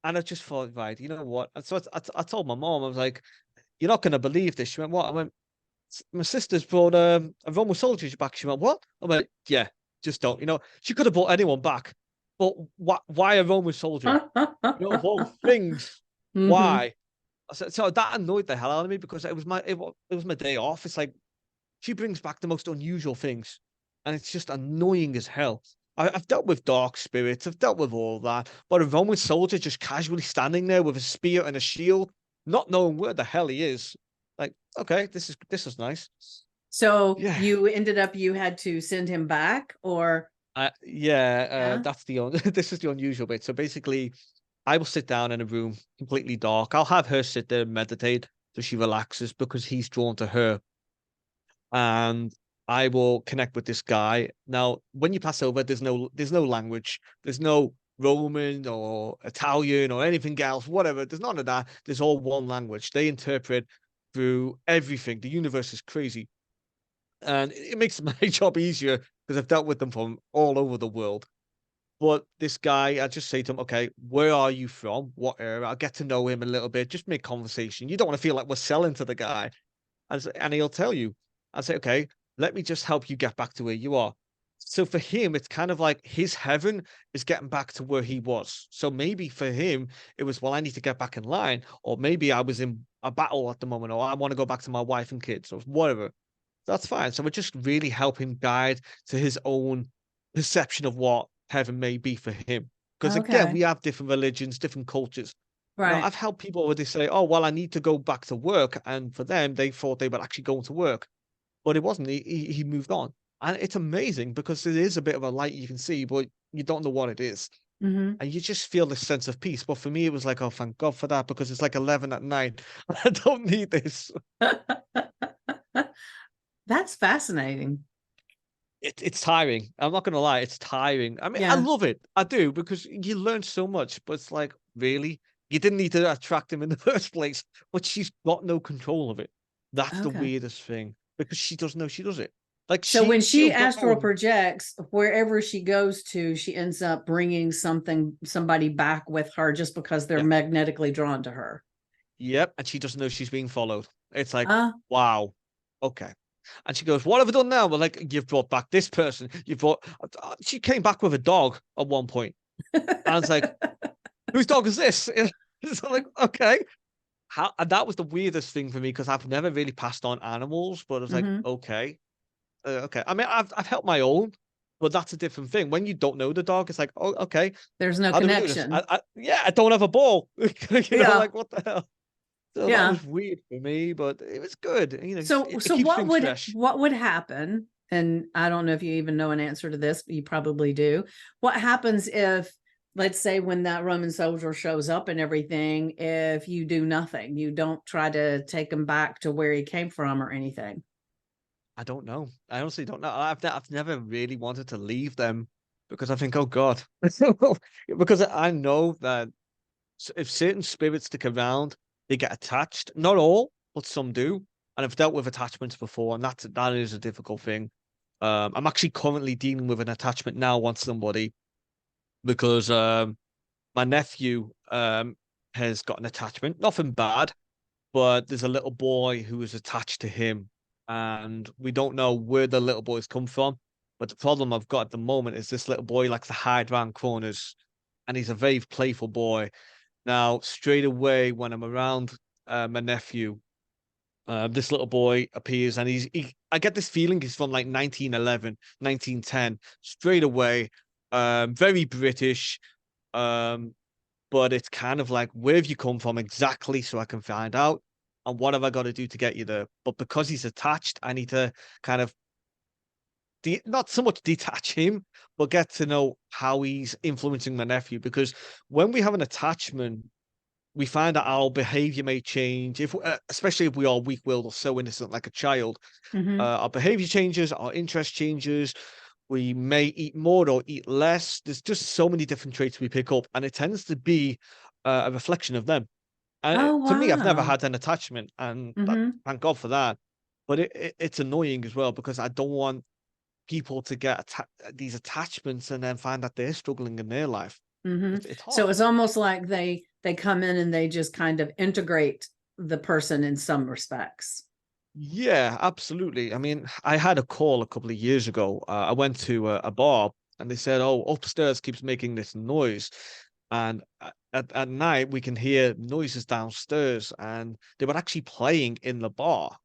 And I just thought, right, you know what? And so I told my mom, I was like, you're not going to believe this. She went, what? I went, my sister's brought a Roman soldier back. She went, what? I went, yeah, just don't. She could have brought anyone back. But why a Roman soldier? Of all things, Mm-hmm. why? So that annoyed the hell out of me because it was my day off. It's like she brings back the most unusual things, and it's just annoying as hell. I've dealt with dark spirits, I've dealt with all that, but a Roman soldier just casually standing there with a spear and a shield, not knowing where the hell he is. Like, okay, this is nice. So Yeah, you had to send him back, or yeah. yeah? That's this is the unusual bit. So basically, I will sit down in a room completely dark. I'll have her sit there and meditate so she relaxes because he's drawn to her. And I will connect with this guy. Now, when you pass over, there's no language. There's no Roman or Italian or anything else, whatever. There's none of that. There's all one language. They interpret through everything. The universe is crazy. And it makes my job easier because I've dealt with them from all over the world. But this guy, I just say to him, okay, where are you from? What area? I'll get to know him a little bit, just make conversation. You don't want to feel like we're selling to the guy. And he'll tell you. I say, okay, let me just help you get back to where you are. So for him, it's kind of like his heaven is getting back to where he was. So maybe for him, it was, well, I need to get back in line. Or maybe I was in a battle at the moment, or I want to go back to my wife and kids, or whatever. That's fine. So we're just really helping guide to his own perception of what heaven may be for him. Because again, Okay, we have different religions, different cultures. right. I've helped people where they say, "Oh, well, I need to go back to work," and for them, they thought they were actually going to work, but it wasn't. He moved on, and it's amazing because it is a bit of a light you can see, but you don't know what it is, Mm-hmm. and you just feel this sense of peace. But for me, it was like, oh, thank God for that, because it's like 11 at night. I don't need this. That's fascinating. It's tiring. I'm not gonna lie, it's tiring. I mean, I Yeah. love it. I do because you learn so much, but it's like, really? You didn't need to attract him in the first place, but she's got no control of it. That's the Okay. weirdest thing because she doesn't know she does it. Like So when she'll she go astral and projects, wherever she goes to, she ends up bringing somebody back with her just because they're yeah, magnetically drawn to her. yep, and she doesn't know she's being followed. It's like, Uh, wow, okay. And she goes, what have I done now? Well, like, you've brought back this person. You brought, she came back with a dog at one point. And I was like, whose dog is this? So like, okay. How, and that was the weirdest thing for me because I've never really passed on animals, but I was like, mhm. okay, okay. I mean, I've helped my own, but that's a different thing. When you don't know the dog, it's like, oh, okay, There's no how do we do this? connection. Yeah, I don't have a ball. Yeah. Like what the hell? So that Yeah. was weird for me, but it was good. It So keeps things fresh. what would happen? And I don't know if you even know an answer to this, but you probably do. What happens if, let's say, when that Roman soldier shows up and everything, if you do nothing, you don't try to take him back to where he came from or anything? I don't know. I honestly don't know. I've never really wanted to leave them because I think, oh God, because I know that if certain spirits stick around, they get attached. Not all, but some do. And I've dealt with attachments before, and that is a difficult thing. I'm actually currently dealing with an attachment now on somebody because my nephew has got an attachment. Nothing bad, but there's a little boy who is attached to him, and we don't know where the little boys come from. But the problem I've got at the moment is this little boy likes to hide around corners, and he's a very playful boy. Now, straight away when I'm around my nephew, this little boy appears, and I get this feeling he's from like 1911, 1910, straight away. Very British. Um, but it's kind of like, where have you come from exactly so I can find out? And what have I got to do to get you there? But because he's attached, I need to kind of not so much detach him, but get to know how he's influencing my nephew. Because when we have an attachment, we find that our behavior may change, if especially if we are weak-willed or so innocent like a child. Hmm. Our behavior changes, our interest changes. We may eat more or eat less. There's just so many different traits we pick up, and it tends to be a reflection of them. And Oh, for me, I've never wow. had an attachment, and Hmm. thank God for that. But it's annoying as well because I don't want people to get these attachments and then find that they're struggling in their life. Hmm. It's So hard. it's almost like they come in and they just kind of integrate the person in some respects. Yeah, absolutely. I mean, I had a call a couple of years ago. I went to a bar and they said, "Oh, upstairs keeps making this noise." And at night, we can hear noises downstairs, and they were actually playing in the bar.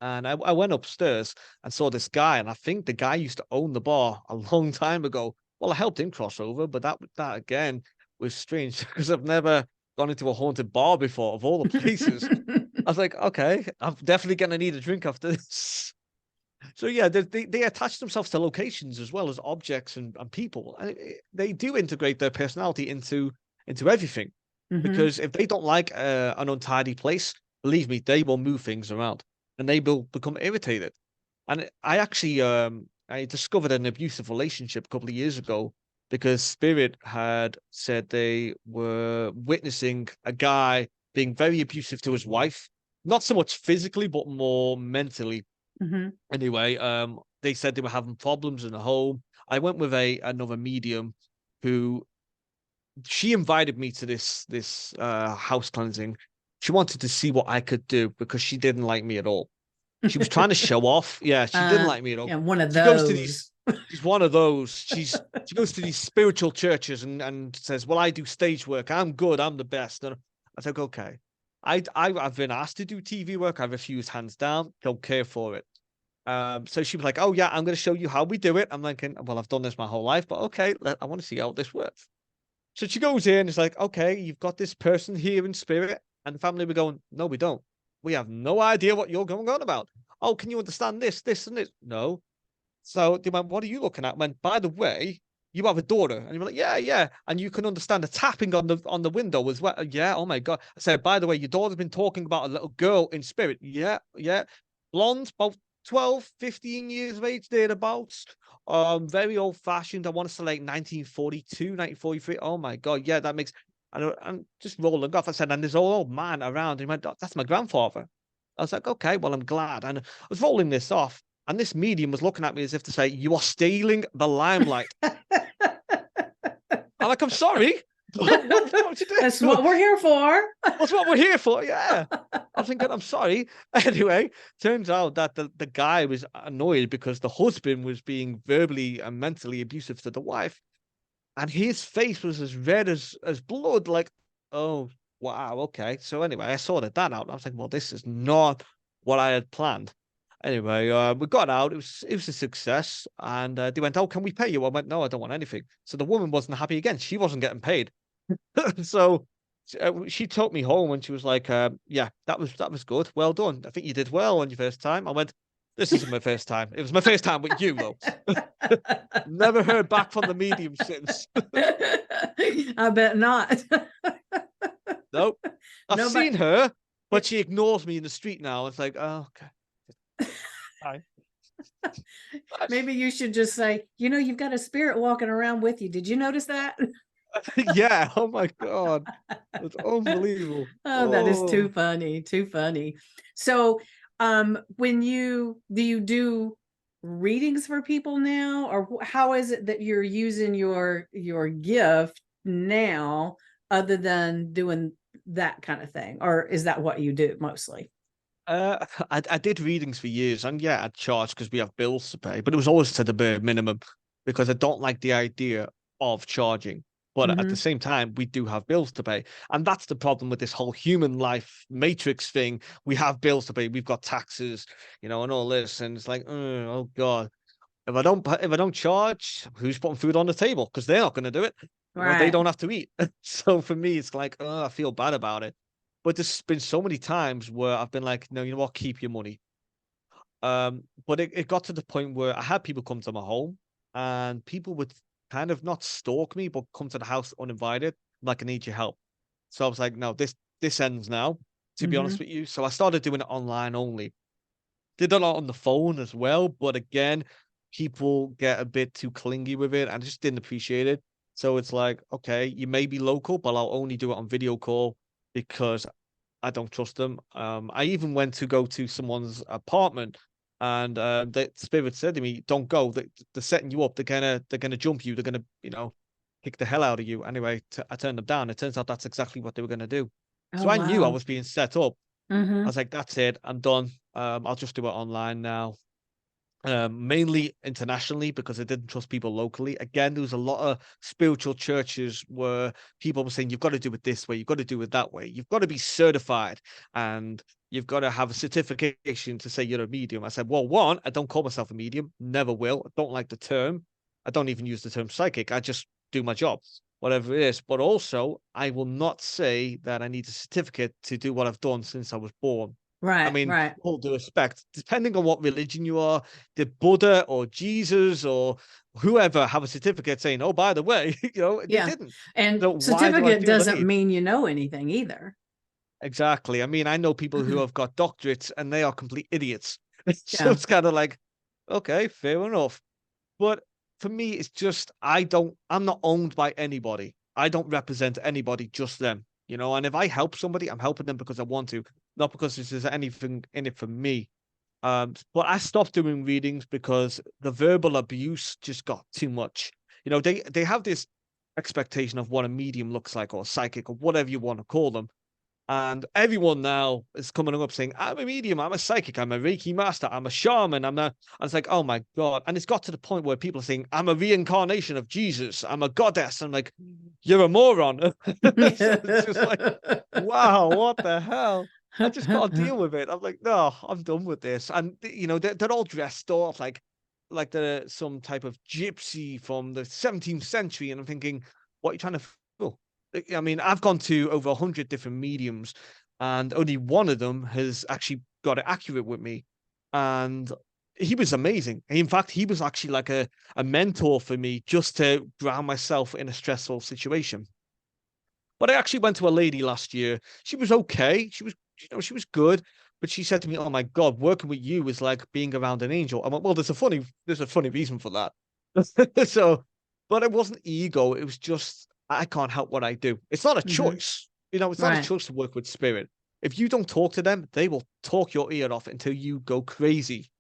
And I went upstairs and saw this guy, and I think the guy used to own the bar a long time ago. Well, I helped him cross over, but that again was strange because I've never gone into a haunted bar before, of all the places. I was like, okay, I'm definitely gonna need a drink after this. So yeah, they attach themselves to locations as well as objects and people, and they do integrate their personality into everything. Hmm. Because if they don't like an untidy place, believe me, they will move things around, and they will become irritated. And I actually I discovered an abusive relationship a couple of years ago because Spirit had said they were witnessing a guy being very abusive to his wife, not so much physically, but more mentally. Hmm. Anyway, they said they were having problems in the home. I went with a another medium who she invited me to this house cleansing. She wanted to see what I could do because she didn't like me at all. She was trying to show off. Yeah, she didn't like me at all. Yeah, one of She goes to those. these, she's one of those. She goes to these spiritual churches and says, "Well, I do stage work. I'm good. I'm the best." And I was like, "Okay." I've been asked to do TV work. I refused hands down. Don't care for it. So she was like, "Oh yeah, I'm going to show you how we do it." I'm thinking, "Well, I've done this my whole life, but okay, I want to see how this works." So she goes in, it's like, "Okay, you've got this person here in spirit," and the family were going, "No, we don't. We have no idea what you're going on about. Oh, can you understand this, this, and this?" No. So they went, "What are you looking at?" I went, "By the way, you have a daughter," and you were like, "Yeah, yeah," and you can understand the tapping on the window as well. Yeah, oh my god. I said, "By the way, your daughter's been talking about a little girl in spirit." Yeah, yeah, blonde, about 12, 15 years of age, thereabouts. Very old fashioned. I want to say like 1942, 1943. Oh my god, yeah, that makes. I'm just rolling off. I said, and there's an old man around. And he went, "That's my grandfather." I was like, "Okay, well, I'm glad." And I was rolling this off. And this medium was looking at me as if to say, "You are stealing the limelight." I'm like, "I'm sorry." What would you That's do? what we're here for. That's what we're here for. Yeah. I'm thinking, I'm sorry. Anyway, turns out that the guy was annoyed because the husband was being verbally and mentally abusive to the wife. And his face was as red as blood, like, oh, wow, okay. So anyway, I sorted that out. I was like, well, this is not what I had planned. Anyway, we got out. It was a success, and they went, "Oh, can we pay you?" I went, "No, I don't want anything." So the woman wasn't happy again. She wasn't getting paid. So she took me home, and she was like, "Yeah, that was good. Well done. I think you did well on your first time." I went, "This isn't my first time. It was my first time with you, though." Never heard back from the medium since. I bet not. Nope. I've No, but seen her, but she ignores me in the street now. It's like, oh, okay. Hi. maybe you should just say, you've got a spirit walking around with you. Did you notice that? Yeah. Oh my God. It's unbelievable. Oh, that is too Oh. funny, too funny. So, when do you do readings for people now, or how is it that you're using your gift now, other than doing that kind of thing, or is that what you do mostly? I did readings for years, and yeah, I'd charge because we have bills to pay, but it was always to the bare minimum because I don't like the idea of charging. But at the Hmm. same time, we do have bills to pay. And that's the problem with this whole human life matrix thing. We have bills to pay, we've got taxes, and all this. And it's like, oh God. If I don't charge, who's putting food on the table? Because they're not going to do it. They Right. don't have to eat. So for me, it's like, I feel bad about it. But there's been so many times where I've been like, no, you know what, keep your money. But it got to the point where I had people come to my home, and people would kind of not stalk me, but come to the house uninvited, like, I need your help. So I was like, no, this ends now, to be honest Hmm. with you. So I started doing it online only. Did a lot on the phone as well, but again, people get a bit too clingy with it, and I just didn't appreciate it. So it's like, okay, you may be local, but I'll only do it on video call because I don't trust them. I even went to go to someone's apartment, and the spirit said to me, "Don't go. They're setting you up. They're gonna jump you. They're gonna, kick the hell out of you." Anyway, I turned them down. It turns out that's exactly what they were gonna do. Oh, So I knew I wow. was being set up. I Hmm. was like, "That's it. I'm done. I'll just do it online now." Mainly internationally because I didn't trust people locally. Again, there was a lot of spiritual churches where people were saying, you've got to do it this way, you've got to do it that way, you've got to be certified, and you've got to have a certification to say you're a medium. I said, well, one, I don't call myself a medium, never will. I don't like the term. I don't even use the term psychic. I just do my job, whatever it is. But also, I will not say that I need a certificate to do what I've done since I was born. I Right, mean, right. all due respect, depending on what religion you are, did Buddha or Jesus or whoever have a certificate saying, "Oh, by the way," they Yeah. didn't. And So why do I certificate feel the doesn't need? mean you know anything either. Exactly. I mean, I know people who have got doctorates and they are complete idiots. So Yeah. it's kind of like, okay, fair enough. But for me, it's just I'm not owned by anybody. I don't represent anybody, just them. And if I help somebody, I'm helping them because I want to, not because there's anything in it for me. But I stopped doing readings because the verbal abuse just got too much. They have this expectation of what a medium looks like, or psychic, or whatever you want to call them. And everyone now is coming up saying, I'm a medium, I'm a psychic, I'm a Reiki master, I'm a shaman, and it's like, oh my God. And it's got to the point where people are saying, I'm a reincarnation of Jesus, I'm a goddess. I'm like, you're a moron. So it's just like, wow, what the hell? I just can't deal with it. I'm like, no, I'm done with this. And they're all dressed up like they're some type of gypsy from the 17th century. And I'm thinking, what are you trying to fool? I mean, I've gone to over 100 different mediums, and only one of them has actually got it accurate with me. And he was amazing. In fact, he was actually like a mentor for me just to ground myself in a stressful situation. But I actually went to a lady last year. She was okay. She was good. But she said to me, "Oh my God, working with you is like being around an angel." I'm like, "Well, there's a funny reason for that." So, but it wasn't ego. It was just I can't help what I do. It's not a Hmm. choice. It's not a Right. choice to work with spirit. If you don't talk to them, they will talk your ear off until you go crazy,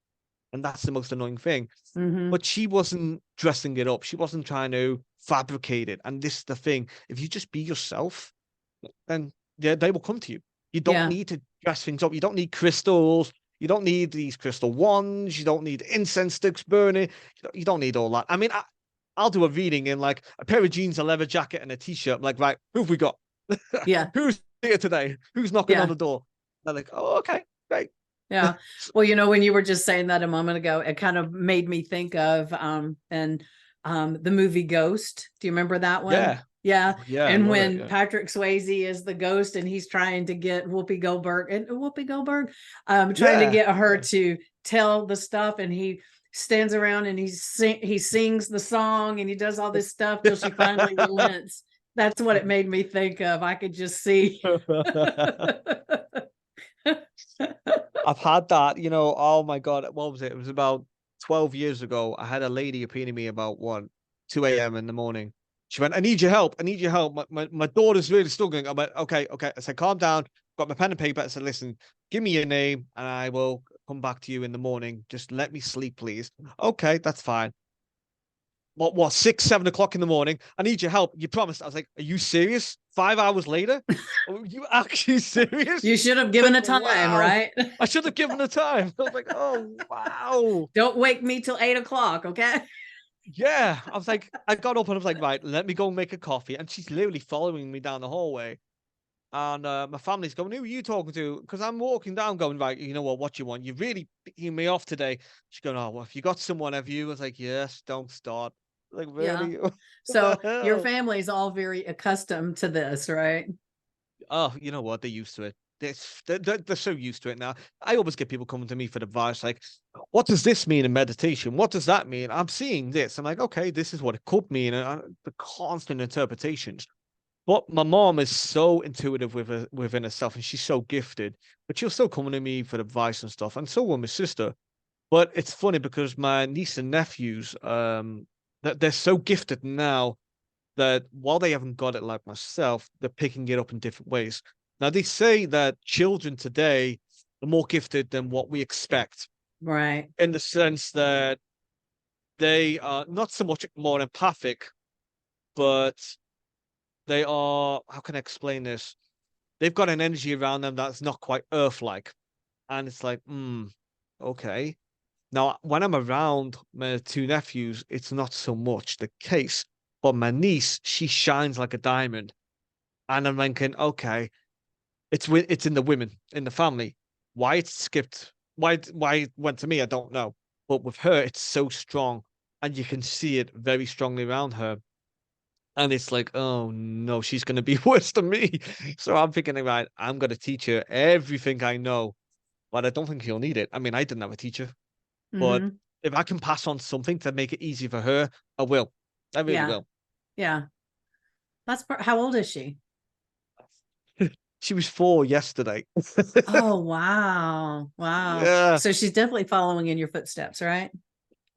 and that's the most annoying thing. Hmm. But she wasn't dressing it up. She wasn't trying to fabricated. And this is the thing: if you just be yourself, then yeah, they will come to you. You don't Yeah. need to dress things up. You don't need crystals. You don't need these crystal wands. You don't need incense sticks burning. You don't need all that. I mean, I'll do a reading in like a pair of jeans, a leather jacket, and a t-shirt. I'm like, right, who've we got? Yeah. Who's here today? Who's knocking on Yeah. the door? They're like, oh, okay, great. Yeah. Well, when you were just saying that a moment ago, it kind of made me think of and the movie Ghost. Do you remember that one? Yeah. Yeah. Oh, yeah, I And love it. when Yeah. Patrick Swayze is the ghost and he's trying to get Whoopi Goldberg, trying to Yeah. get her Yeah. to tell the stuff, and he stands around and he sings the song and he does all this stuff till she finally relents. That's what it made me think of. I could just see. I've had that, oh my God, what was it? It was about 12 years ago. I had a lady appear to me about 2 a.m. in the morning. She went, I need your help. I need your help. My daughter's really struggling. I went, okay, okay. I said, calm down. Got my pen and paper. I said, listen, give me your name and I will come back to you in the morning. Just let me sleep, please. Okay, that's fine. What, 6, 7 o'clock in the morning? I need your help. You promised. I was like, are you serious? 5 hours later? Are you actually serious? You should have It's given like, a time, wow. right? I should have given the time. I was like, oh, wow. Don't wake me till 8 o'clock, okay? Yeah. I was like, I got up and I was like, right, let me go make a coffee. And she's literally following me down the hallway. And my family's going, who are you talking to? Because I'm walking down going, right, you know what you want? You're really picking me off today. She's going, oh, well, if you got someone, have you? I was like, yes, don't start. Like, Yeah. really? What the So your hell? family's all very accustomed to this, right? Oh, you know what? They're used to it. They're so used to it now. I always get people coming to me for advice, like, what does this mean in meditation? What does that mean? I'm seeing this. I'm like, okay, this is what it could mean. And the constant interpretations. But my mom is so intuitive within herself, and she's so gifted. But she'll still come to me for advice and stuff, and so will my sister. But it's funny because my niece and nephews, that they're so gifted now that while they haven't got it like myself, they're picking it up in different ways. Now, they say that children today are more gifted than what we expect, Right. in the sense that they are not so much more empathic, but they are, how can I explain this? They've got an energy around them that's not quite Earth-like. And it's like, okay. Now, when I'm around my two nephews, it's not so much the case. But my niece, she shines like a diamond. And I'm thinking, okay, it's in the women in the family. Why it's skipped, why it went to me, I don't know. But with her, it's so strong, and you can see it very strongly around her. And it's like, oh no, she's gonna be worse than me. So I'm thinking, right, I'm gonna teach her everything I know, but I don't think she'll need it. I mean, I didn't have a teacher, but Mm-hmm. if I can pass on something to make it easy for her, I will. I really Yeah. will. Yeah. How old is she? She was 4 yesterday. Oh, wow. Wow. Yeah. So she's definitely following in your footsteps, right?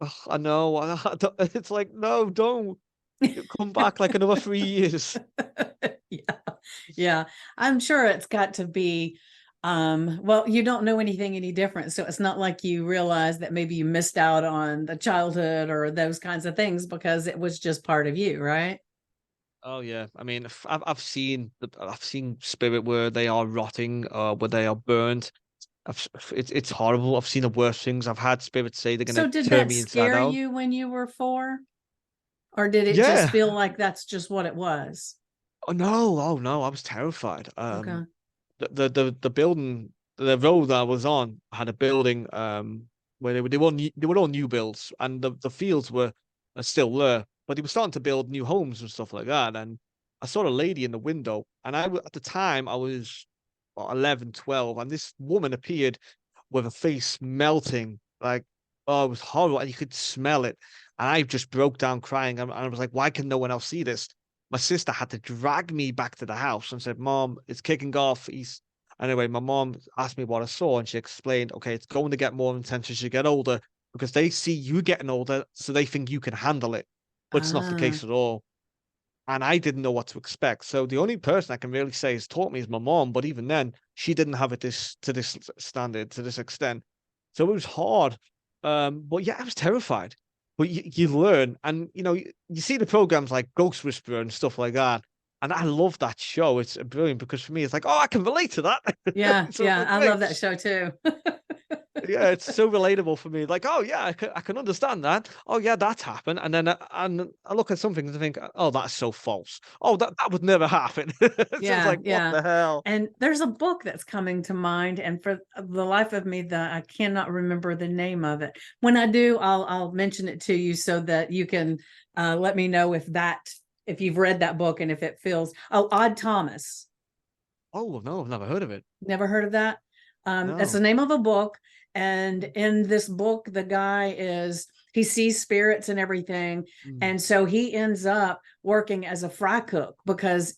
Ugh, I know. It's like, no, don't. You come back like another 3 years. Yeah. Yeah. I'm sure it's got to be well, you don't know anything any different. So it's not like you realize that maybe you missed out on the childhood or those kinds of things because it was just part of you, right? Oh yeah. I mean, I've seen spirit where they are rotting, where they are burned. It's horrible. I've seen the worst things. I've had spirits say they're So gonna did turn that me inside scare out. you when you were 4? Or did it just Yeah. feel like that's just what it was? Oh no. Oh no. I was terrified. Okay. The building, the road that I was on had a building where they were all new builds, and the fields were are still there, but they were starting to build new homes and stuff like that. And I saw a lady in the window, and at the time I was what, 11, 12, and this woman appeared with a face melting, like, oh, it was horrible, and you could smell it. And I just broke down crying, and I was like, why can no one else see this? My sister had to drag me back to the house and said, Mom, it's kicking off. Anyway, my mom asked me what I saw, and she explained, okay, it's going to get more intense as you get older because they see you getting older, so they think you can handle it. But it's not the Ah, case at all. And I didn't know what to expect. So the only person I can really say has taught me is my mom. But even then, she didn't have it this standard, to this extent. So it was hard. But yeah, I was terrified. but you learn, and you see the programs like Ghost Whisperer and stuff like that, and I love that show. It's brilliant because for me, it's like, oh, I can relate to that. Yeah, So it's yeah, like, I love that thanks. show too. Yeah, it's so relatable for me. Like, oh yeah, I can understand that. Oh yeah, that's happened. And then and I look at something and think, oh, that's so false. Oh, that would never happen. So it's Yeah, like, what yeah. the hell? And there's a book that's coming to mind, and for the life of me, that I cannot remember the name of it. When I do, I'll mention it to you so that you can let me know if you've read that book and if it feels. Oh, Odd Thomas. Oh no, I've never heard of it. Never heard of that? It's the No. name of a book. And in this book, the guy he sees spirits and everything. Mm, And so he ends up working as a fry cook because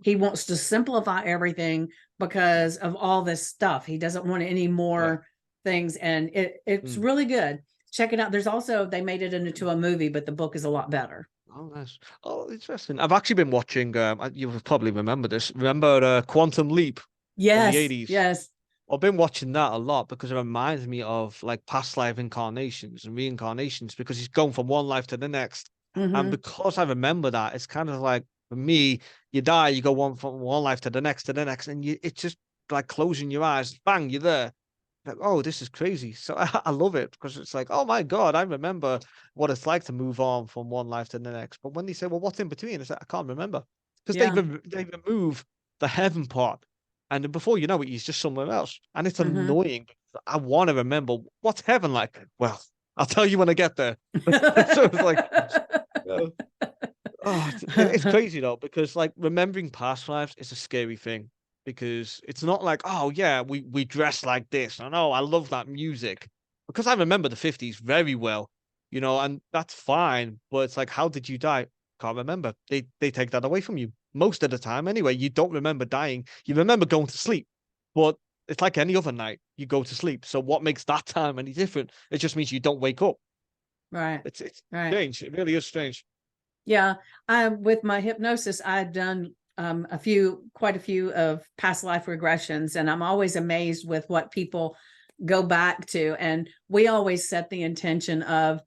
he wants to simplify everything because of all this stuff. He doesn't want any right. more things. And it's Mm. really good. Check it out. They made it into a movie, but the book is a lot better. Oh, nice. Oh, interesting. I've actually been watching. You'll probably remember this. Remember Quantum Leap from the Yes, 80s? yes. I've been watching that a lot because it reminds me of like past life incarnations and reincarnations because he's going from one life to the next. And Hmm. because I remember that, it's kind of like for me, you die, you go from one life to the next, and it's just like closing your eyes, bang, you're there. Like, oh, this is crazy. So I love it because it's like, oh my God, I remember what it's like to move on from one life to the next. But when they say, well, what's in between? It's like, I can't remember because Yeah. they remove the heaven part. And then before you know it, he's just somewhere else. And it's Hmm. annoying. I want to remember what's heaven like. Well, I'll tell you when I get there. So it's like, uh, oh, it's crazy though, because like remembering past lives is a scary thing because it's not like, oh yeah, we dress like this. I know I love that music because I remember the 50s very well, and that's fine. But it's like, how did you die? Can't remember. They take that away from you most of the time. Anyway, you don't remember dying. You remember going to sleep, but it's like any other night. You go to sleep. So what makes that time any different? It just means you don't wake up. Right. It's Right. strange. It really is strange. Yeah, with my hypnosis, I've done quite a few of past life regressions, and I'm always amazed with what people go back to. And we always set the intention of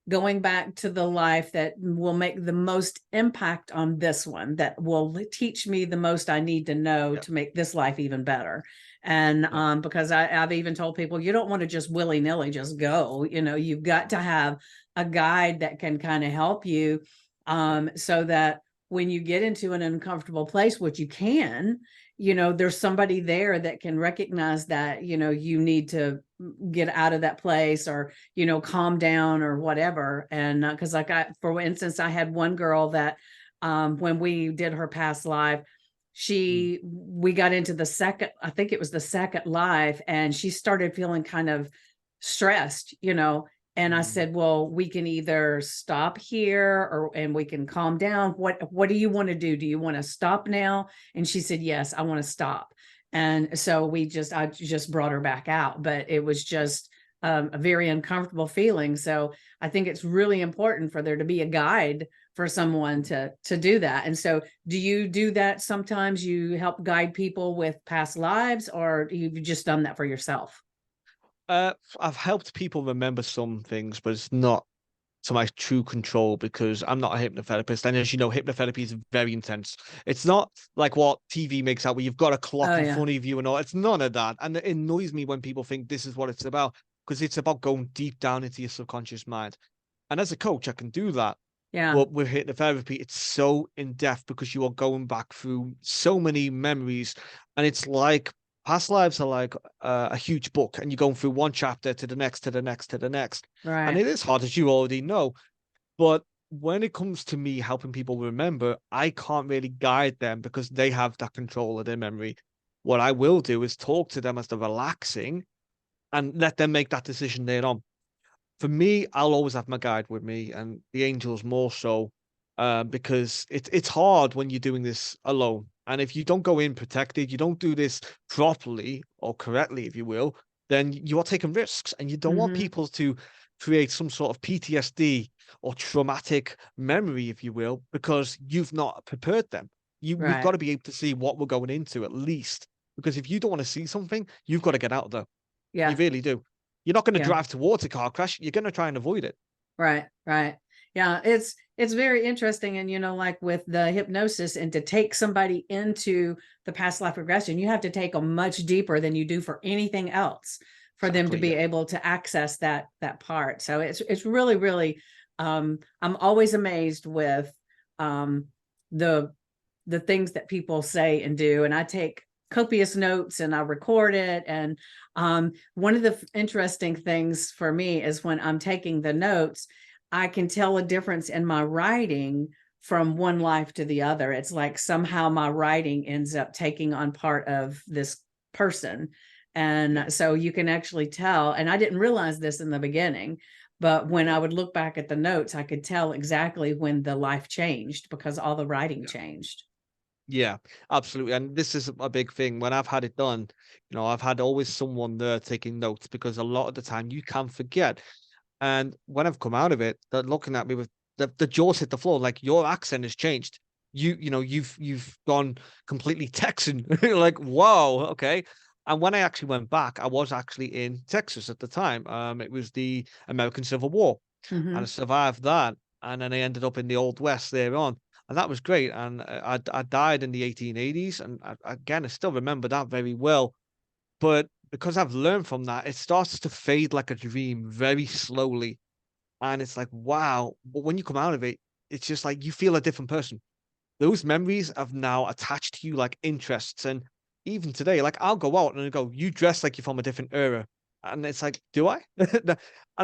going back to the life that will make the most impact on this one, that will teach me the most I need to know Yeah. to make this life even better. And Yeah. because I've even told people, you don't want to just willy nilly just go. You've got to have a guide that can kind of help you, Yeah. so that when you get into an uncomfortable place, which you can, there's somebody there that can recognize that, you need to get out of that place, or, calm down or whatever. And because for instance, I had one girl that when we did her past life, Mm. we got into I think it was the second life, and she started feeling kind of stressed, and I Mm. said, well, we can either stop here, and we can calm down. What do you want to do? Do you want to stop now? And she said, yes, I want to stop. And so I just brought her back out, but it was just a very uncomfortable feeling. So I think it's really important for there to be a guide for someone to do that. And so do you do that sometimes? You help guide people with past lives, or you've just done that for yourself? I've helped people remember some things, but it's not to my true control because I'm not a hypnotherapist. And as you know, hypnotherapy is very intense. It's not like what TV makes out where you've got a clock Oh in yeah. front of you and all. It's none of that. And it annoys me when people think this is what it's about because it's about going deep down into your subconscious mind. And as a coach, I can do that. Yeah. But with hypnotherapy, it's so in depth because you are going back through so many memories. And it's like past lives are like a huge book, and you're going through one chapter to the next, to the next, to the next. And Right. it is hard, as you already know. But when it comes to me helping people remember, I can't really guide them because they have that control of their memory. What I will do is talk to them as they're relaxing and let them make that decision later on. For me, I'll always have my guide with me, and the angels more so, because it's hard when you're doing this alone. And if you don't go in protected, you don't do this properly or correctly, if you will, then you are taking risks, and you don't want Hmm. people to create some sort of PTSD or traumatic memory, if you will, because you've not prepared them. We've got Right. to be able to see what we're going into at least, because if you don't want to see something, you've got to get out of there. You Yeah. really do. You're not gonna Yeah. drive towards a car crash, you're gonna try and avoid it. Right, right. Yeah, it's very interesting. And like with the hypnosis, and to take somebody into the past life regression, you have to take them much deeper than you do for anything else for them to Exactly. be Yeah. able to access that part. So it's really, really I'm always amazed with um the the things that people say and do. And I take copious notes and I record it. And one of the interesting things for me is when I'm taking the notes, I can tell a difference in my writing from one life to the other. It's like somehow my writing ends up taking on part of this person. Yeah. And so you can actually tell, and I didn't realize this in the beginning, but when I would look back at the notes, I could tell exactly when the life changed because all the writing Yeah. changed. Yeah, absolutely. And this is a big thing. When I've had it done, I've had always someone there taking notes because a lot of the time you can forget. And when I've come out of it, they're looking at me with the jaws hit the floor, like your accent has changed. You've gone completely Texan. Like, wow, okay. And when I actually went back, I was actually in Texas at the time. It was the American Civil War, and I Hmm. survived that. And then I ended up in the Old West there on, and that was great. And I died in the 1880s, and again, I still remember that very well. But because I've learned from that, it starts to fade like a dream very slowly. And it's like, wow. But when you come out of it, it's just like you feel a different person. Those memories have now attached to you like interests. And even today, like I'll go out and I go, you dress like you're from a different era. And it's like, do I? And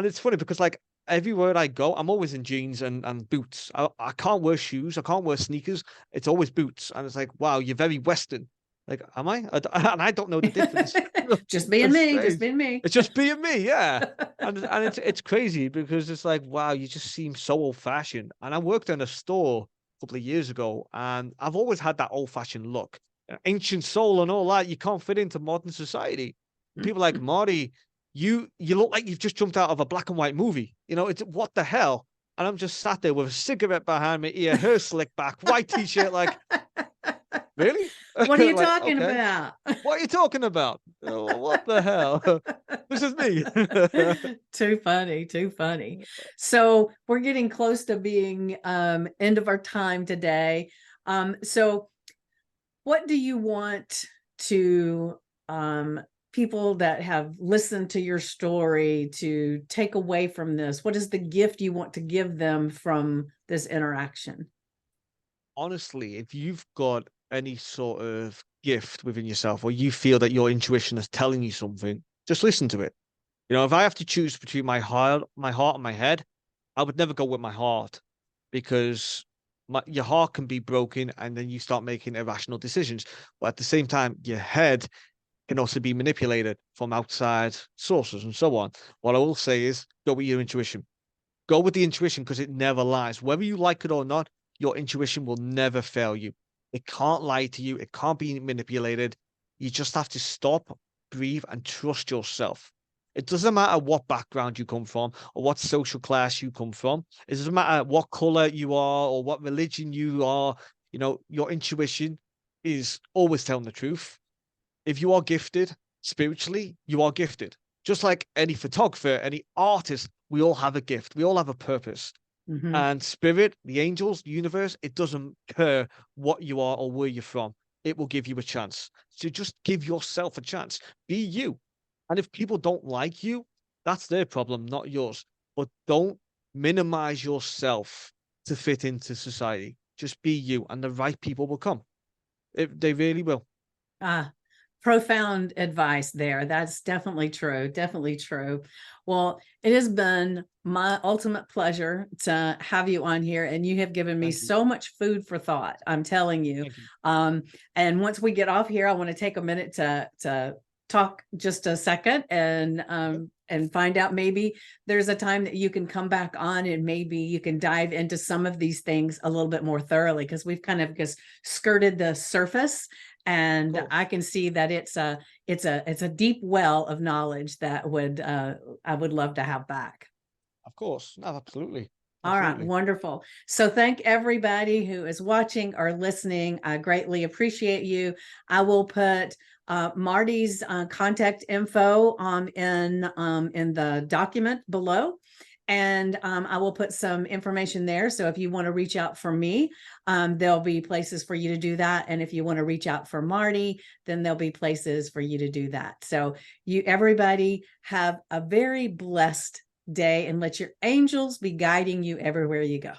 it's funny because like everywhere I go, I'm always in jeans and boots. I can't wear shoes. I can't wear sneakers. It's always boots. And it's like, wow, you're very Western. Like, am I? And I don't know the difference. Just being It's me, just strange. being me. It's just being me, yeah. And it's crazy because it's like, wow, you just seem so old fashioned. And I worked in a store couple of years ago, and I've always had that old-fashioned look, ancient soul and all that. You can't fit into modern society. And people like Marty, you look like you've just jumped out of a black and white movie. It's what the hell? And I'm just sat there with a cigarette behind my ear, hair slicked back, white t-shirt, like, really? What are you Like, talking okay, about? what are you talking about? What the hell? This is me. Too funny, too funny. So we're getting close to being end of our time today. So what do you want to people that have listened to your story to take away from this? What is the gift you want to give them from this interaction? Honestly, if you've got any sort of gift within yourself, or you feel that your intuition is telling you something, just listen to it. If I have to choose between my heart and my head, I would never go with my heart because your heart can be broken and then you start making irrational decisions. But at the same time, your head can also be manipulated from outside sources and so on. What I will say is go with your intuition. Go with the intuition because it never lies. Whether you like it or not, your intuition will never fail you. It can't lie to you. It can't be manipulated. You just have to stop, breathe, and trust yourself. It doesn't matter what background you come from or what social class you come from. It doesn't matter what color you are or what religion you are. Your intuition is always telling the truth. If you are gifted spiritually, you are gifted. Just like any photographer, any artist, we all have a gift. We all have a purpose. Mhm. And spirit, the angels, the universe, it doesn't care what you are or where you're from. It will give you a chance. So just give yourself a chance. Be you. And if people don't like you, that's their problem, not yours. But don't minimize yourself to fit into society. Just be you, and the right people will come. They really will. Ah, profound advice there. That's definitely true. Definitely true. Well, it has been my ultimate pleasure to have you on here, and you have given me Thank you. so much food for thought. I'm telling you. Thank you. Um, and once we get off here, I want to take a minute to talk just a second and find out maybe there's a time that you can come back on and maybe you can dive into some of these things a little bit more thoroughly because we've kind of just skirted the surface, Of and I course. can see that it's a deep well of knowledge that would I would love to have back. Of course. No, absolutely. All right, Absolutely. wonderful. So thank everybody who is watching or listening. I greatly appreciate you. I will put Marty's contact info in the document below. And I will put some information there. So if you want to reach out for me, there'll be places for you to do that. And if you want to reach out for Marty, then there'll be places for you to do that. So everybody have a very blessed day, and let your angels be guiding you everywhere you go.